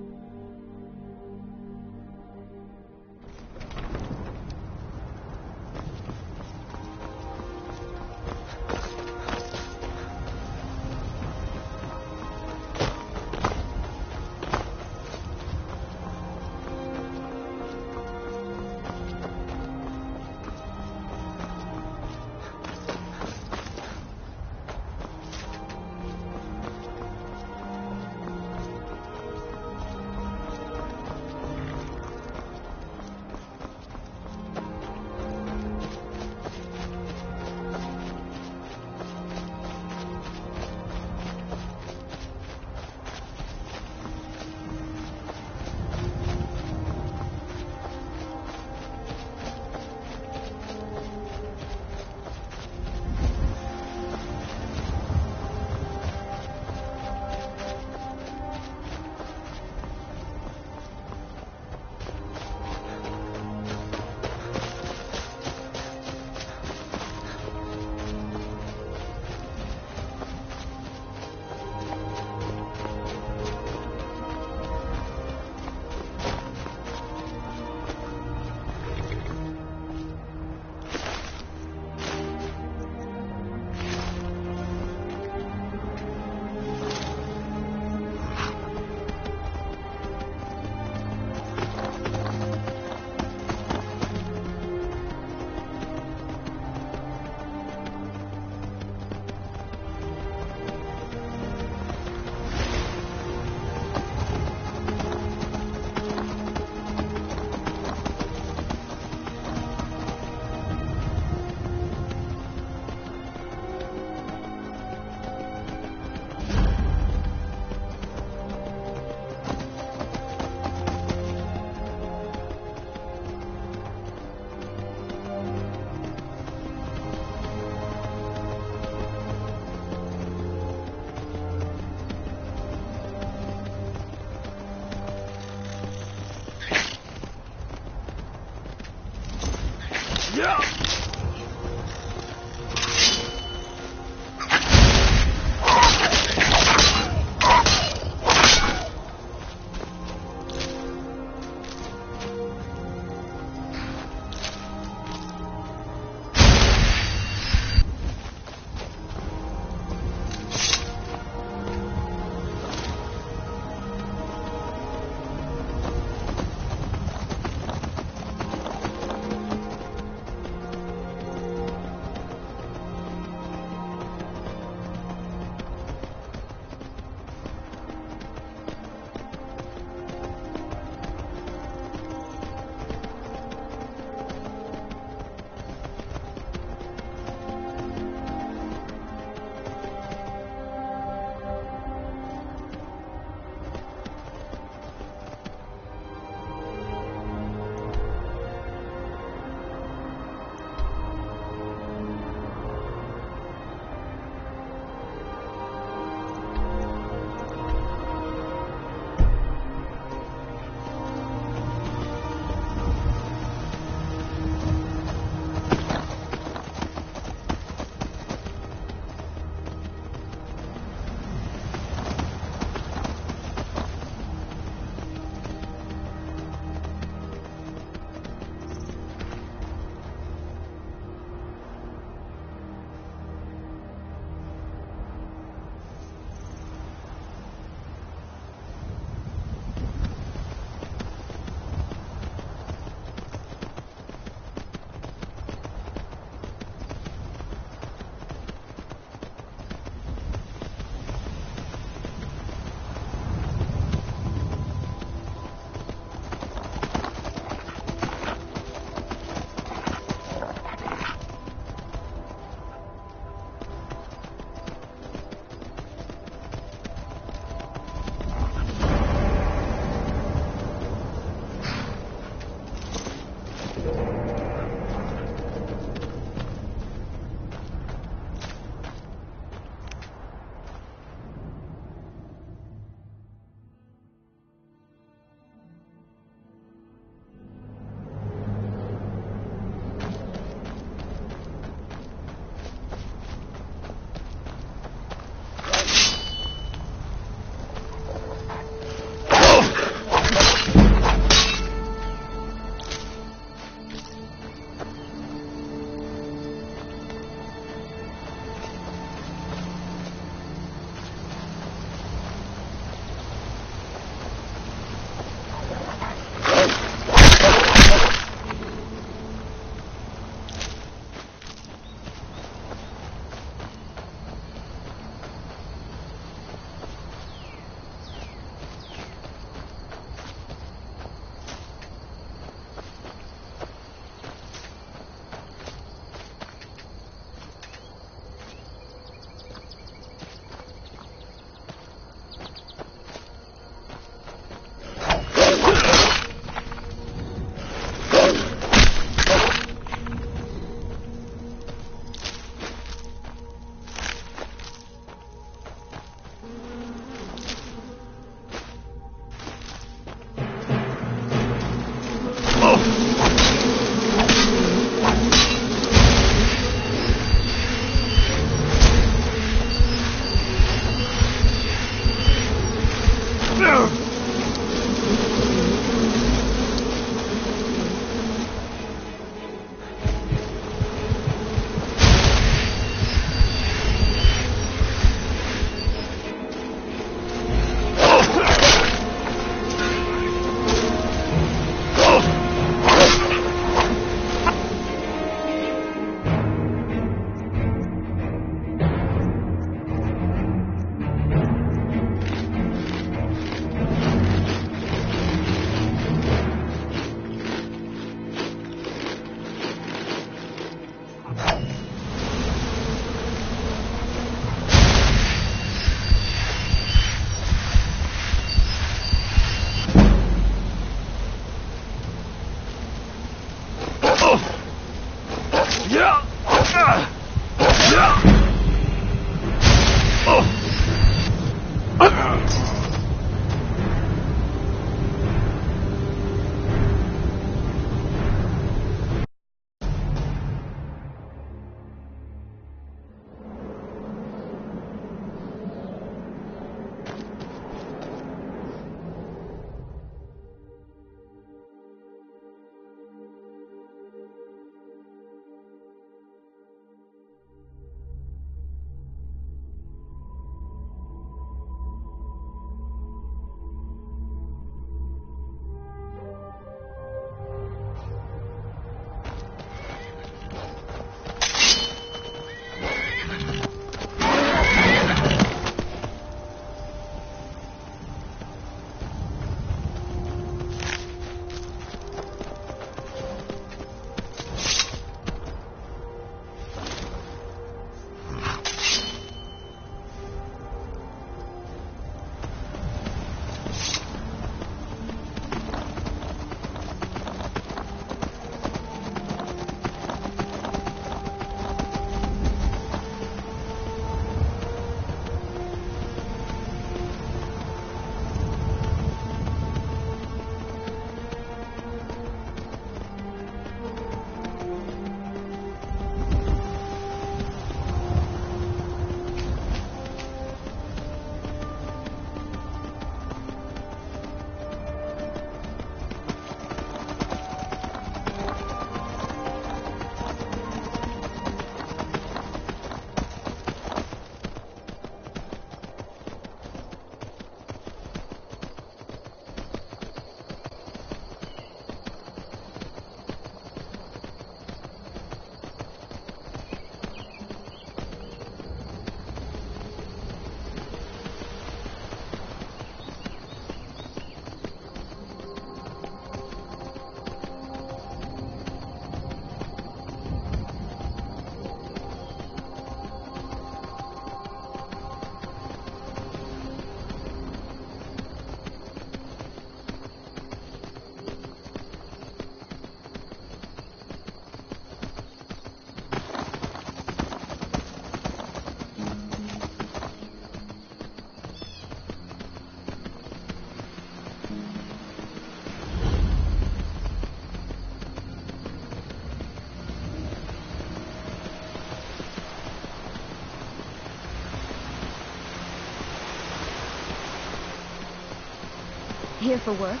Speaker 18: Here for work?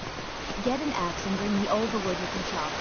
Speaker 18: Get an axe and bring me all the wood you can chop.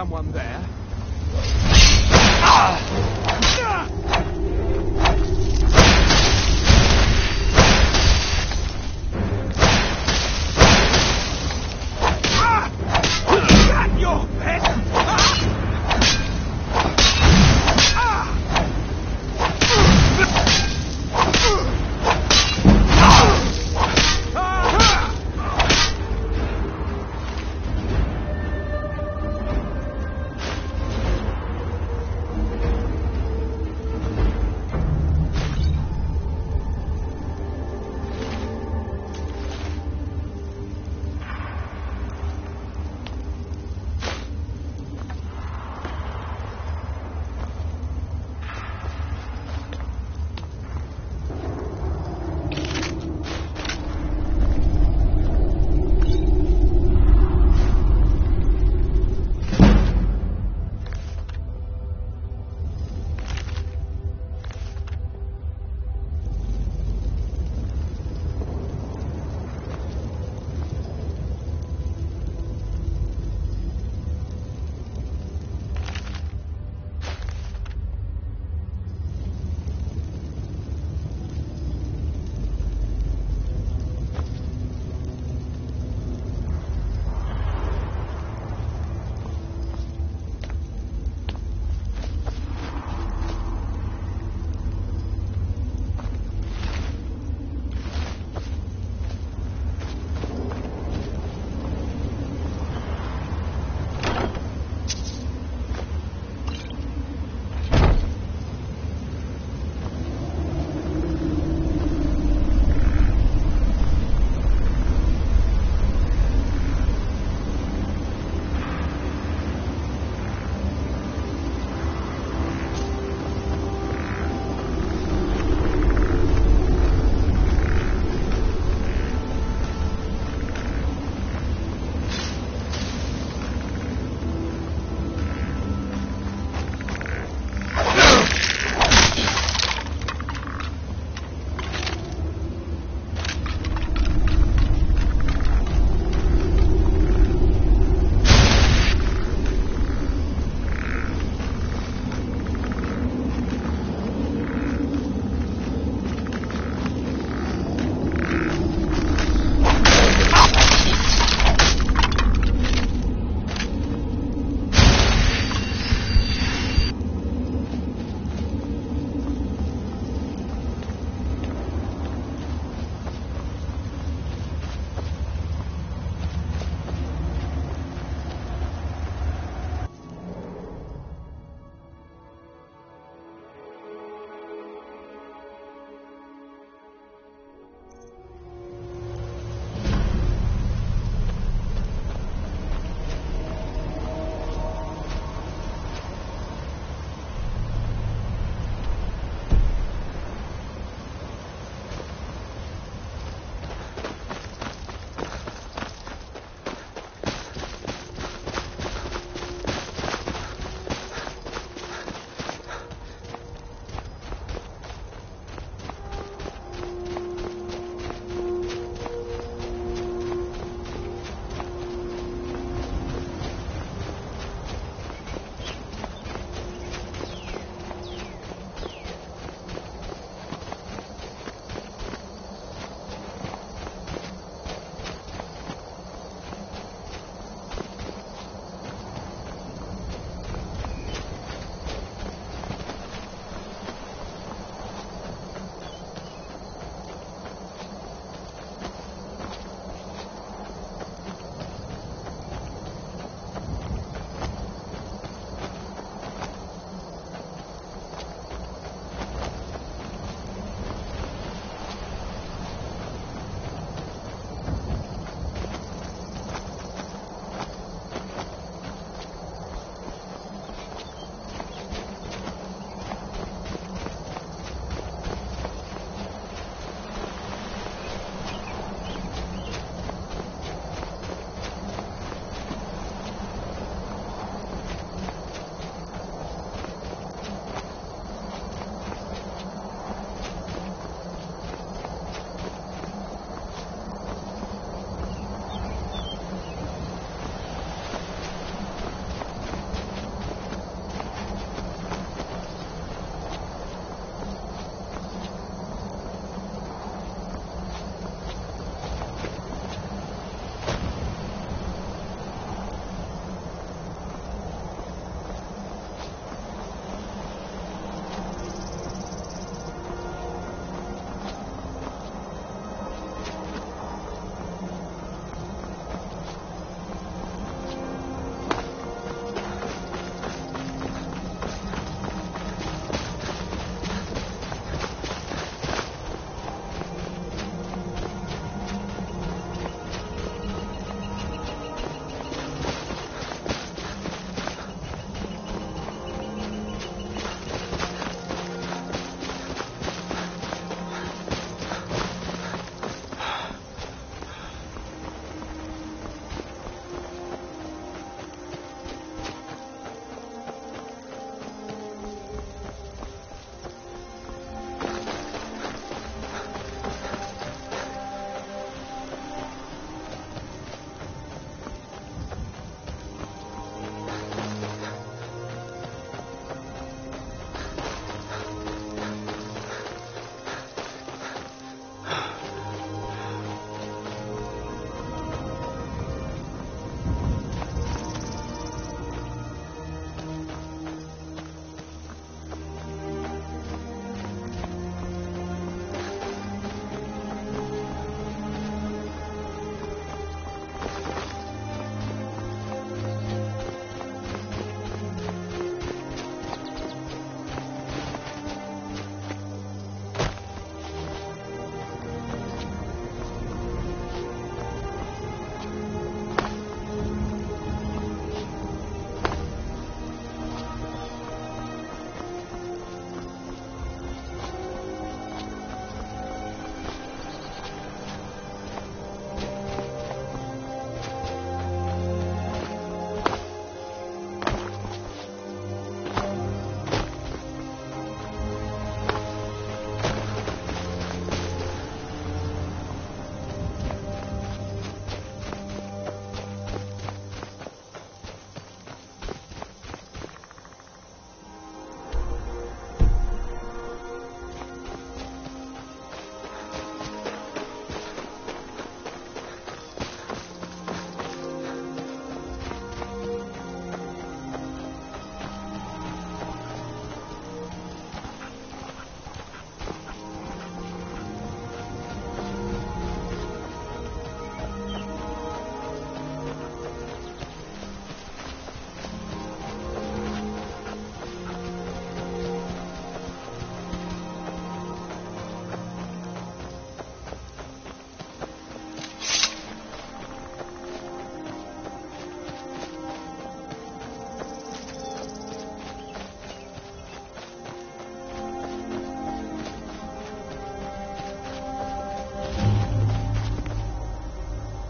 Speaker 1: someone there.
Speaker 2: Your pet!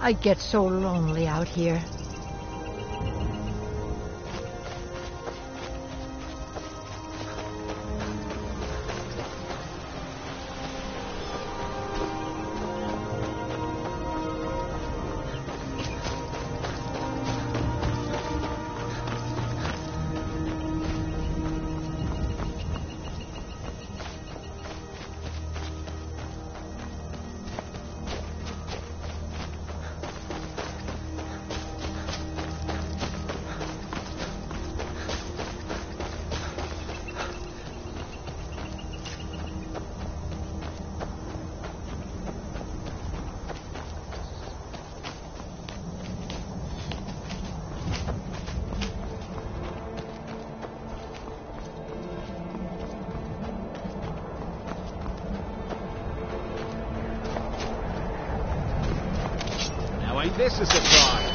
Speaker 12: I get so lonely out here.
Speaker 9: This is a surprise.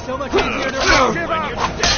Speaker 9: So much easier to run when you're dead.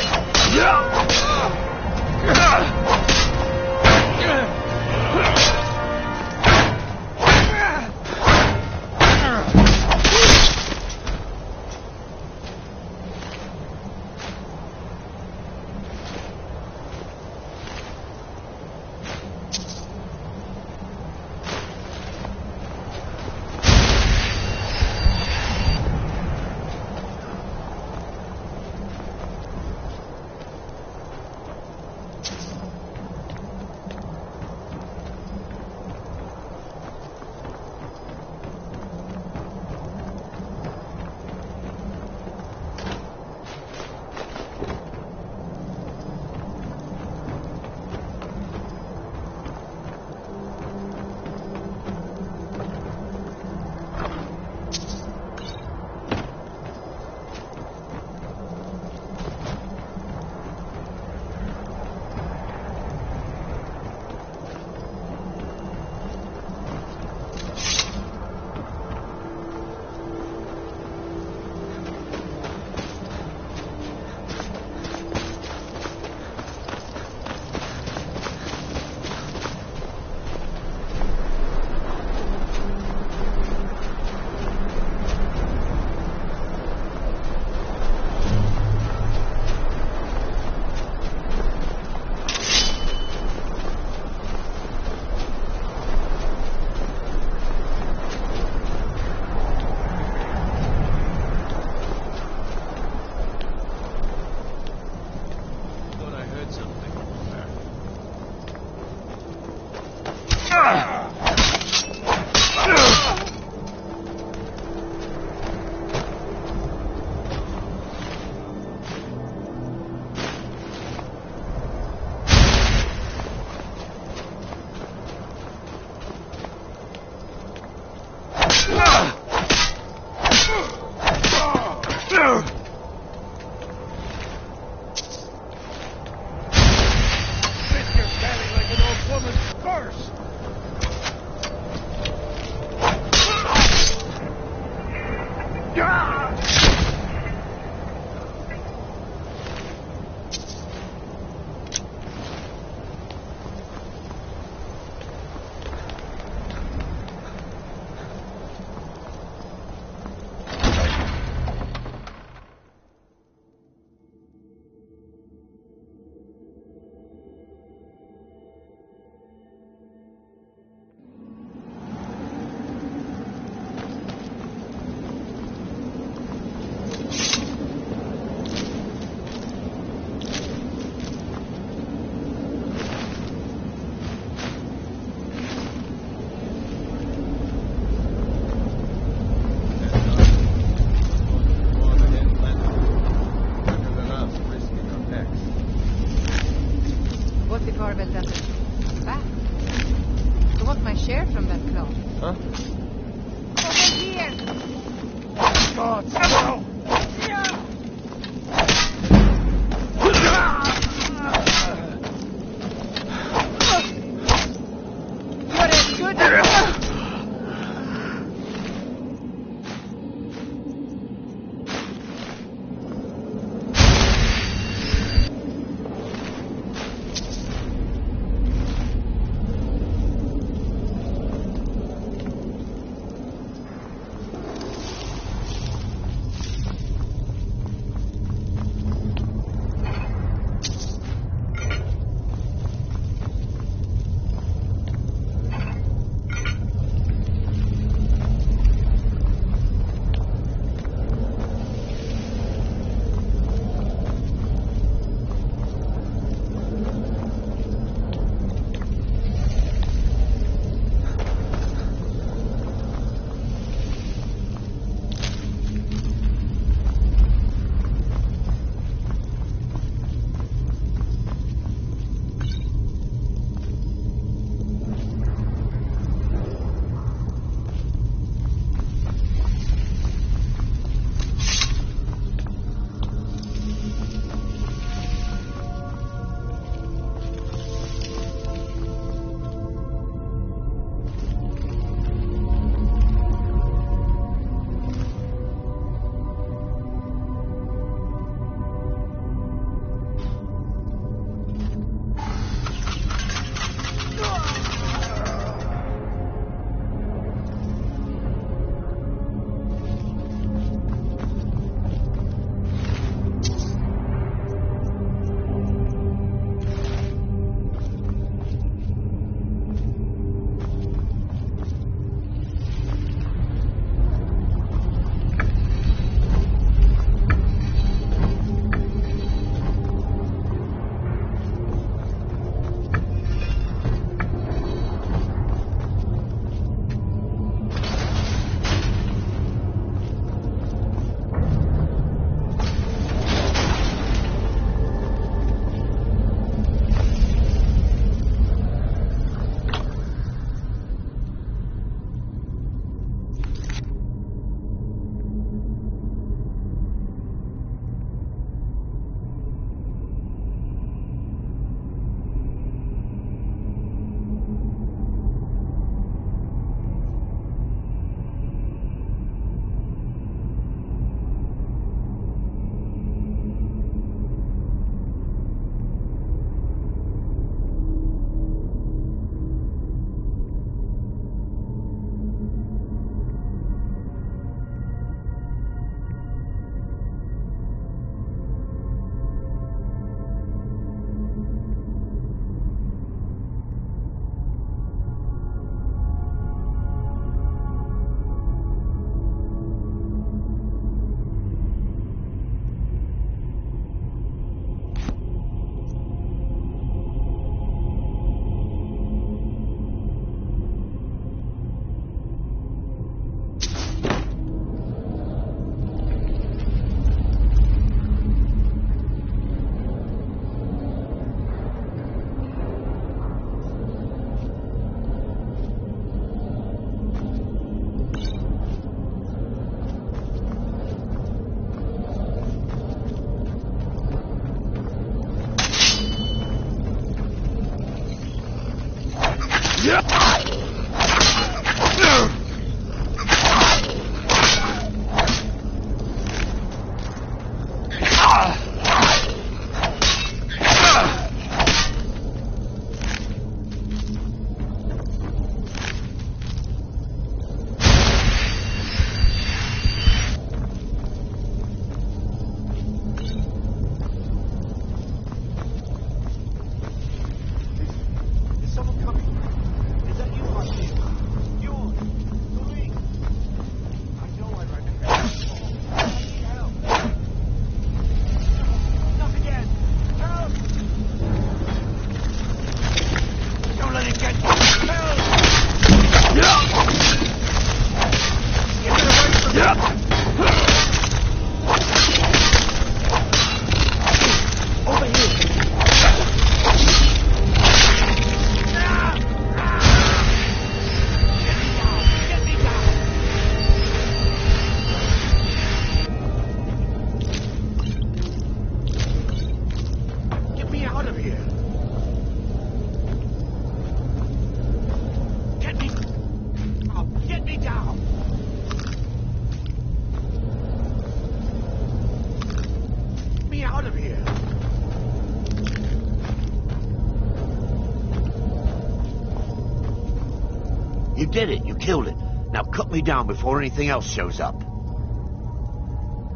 Speaker 19: You did it. You killed it. Now cut me down before anything else shows up.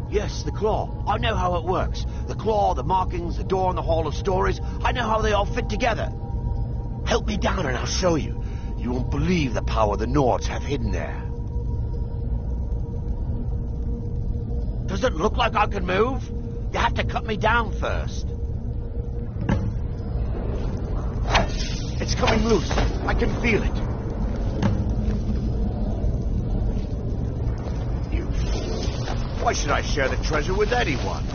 Speaker 19: Yes, the claw. I know how it works. The claw, the markings, the door in the Hall of Stories. I know how they all fit together. Help me down and I'll show you. You won't believe the power the Nords have hidden there. Does it look like I can move? You have to cut me down first. It's coming loose. I can feel it. Why should I share the treasure with anyone?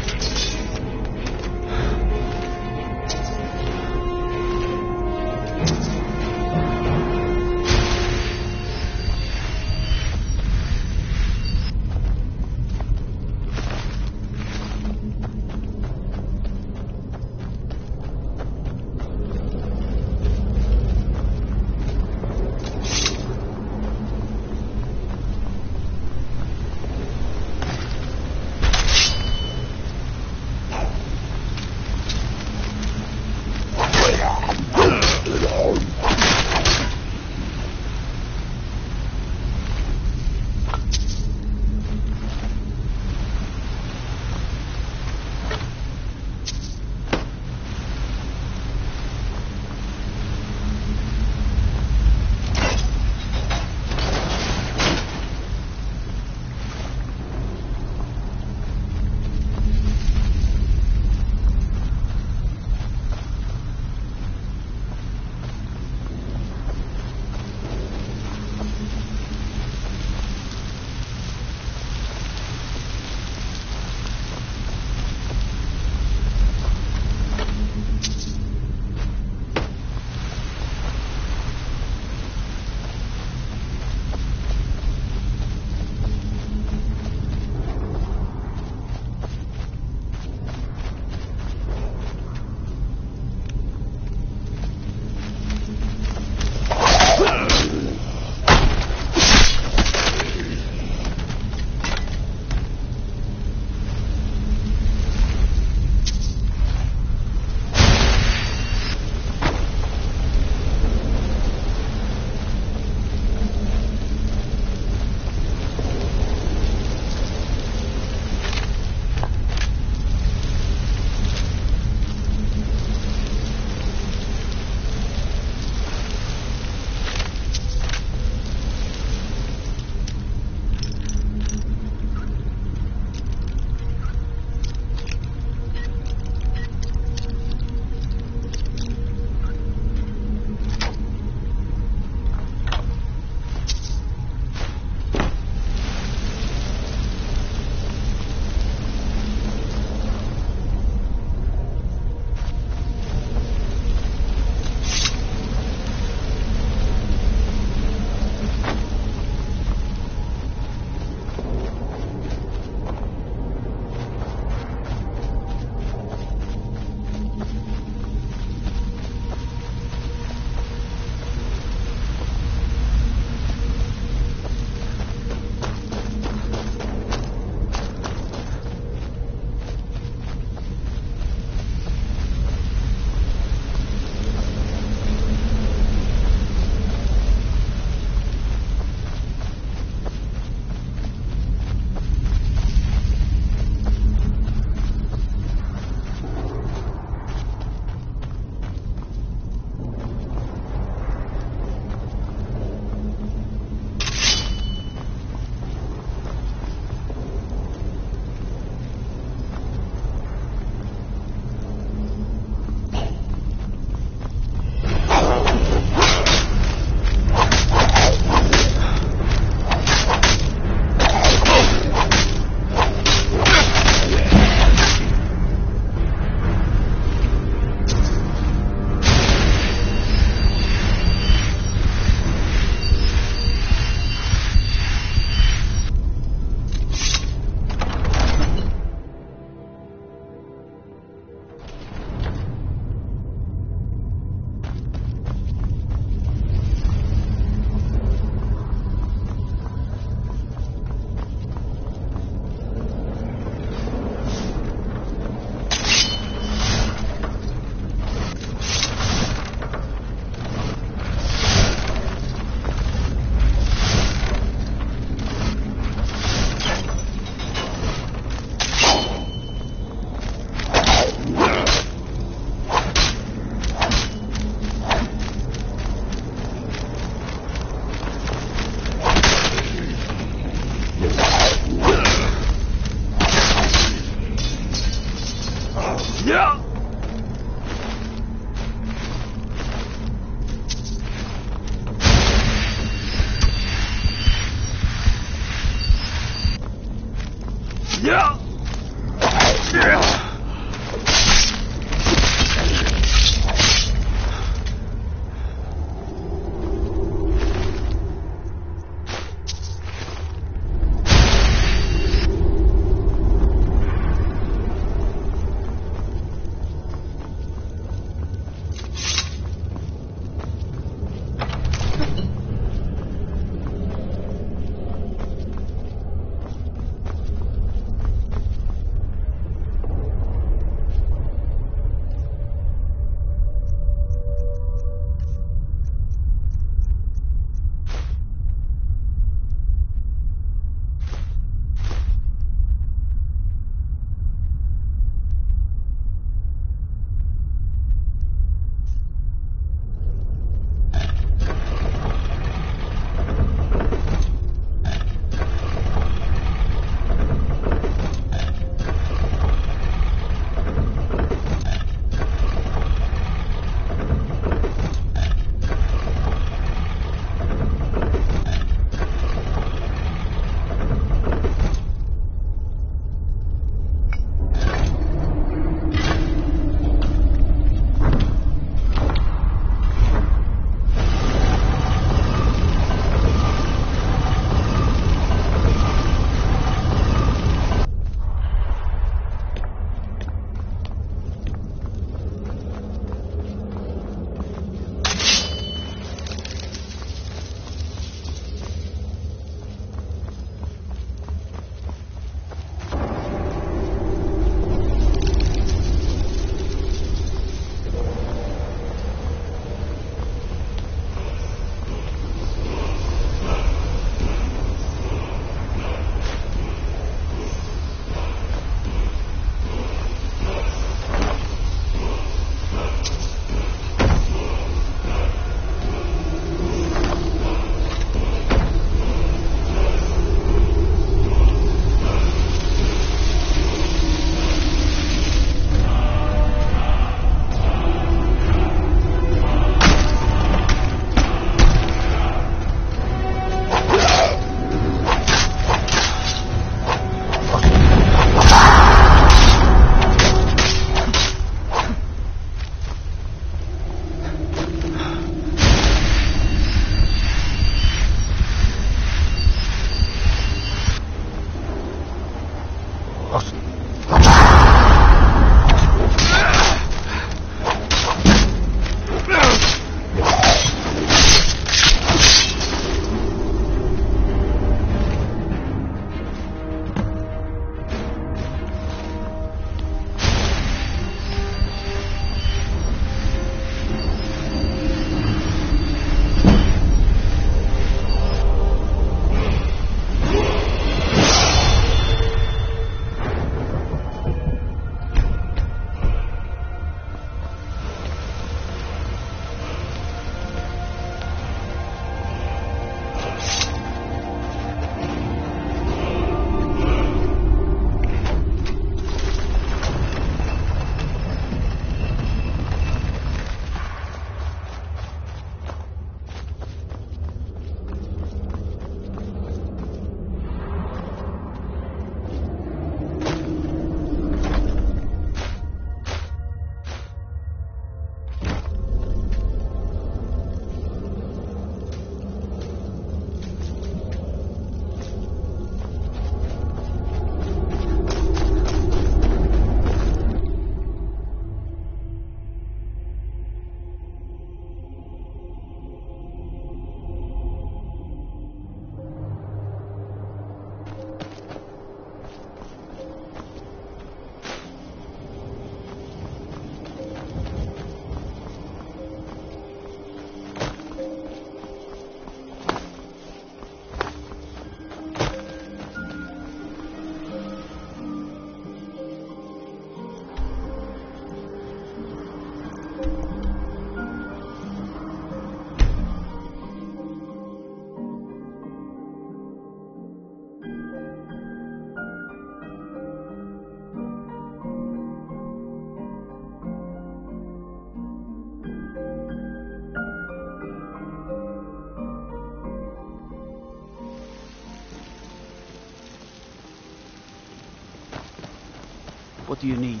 Speaker 13: What do you need?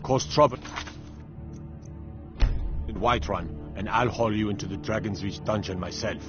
Speaker 2: Cause trouble in Whiterun, and I'll haul you into the Dragon's Reach dungeon myself.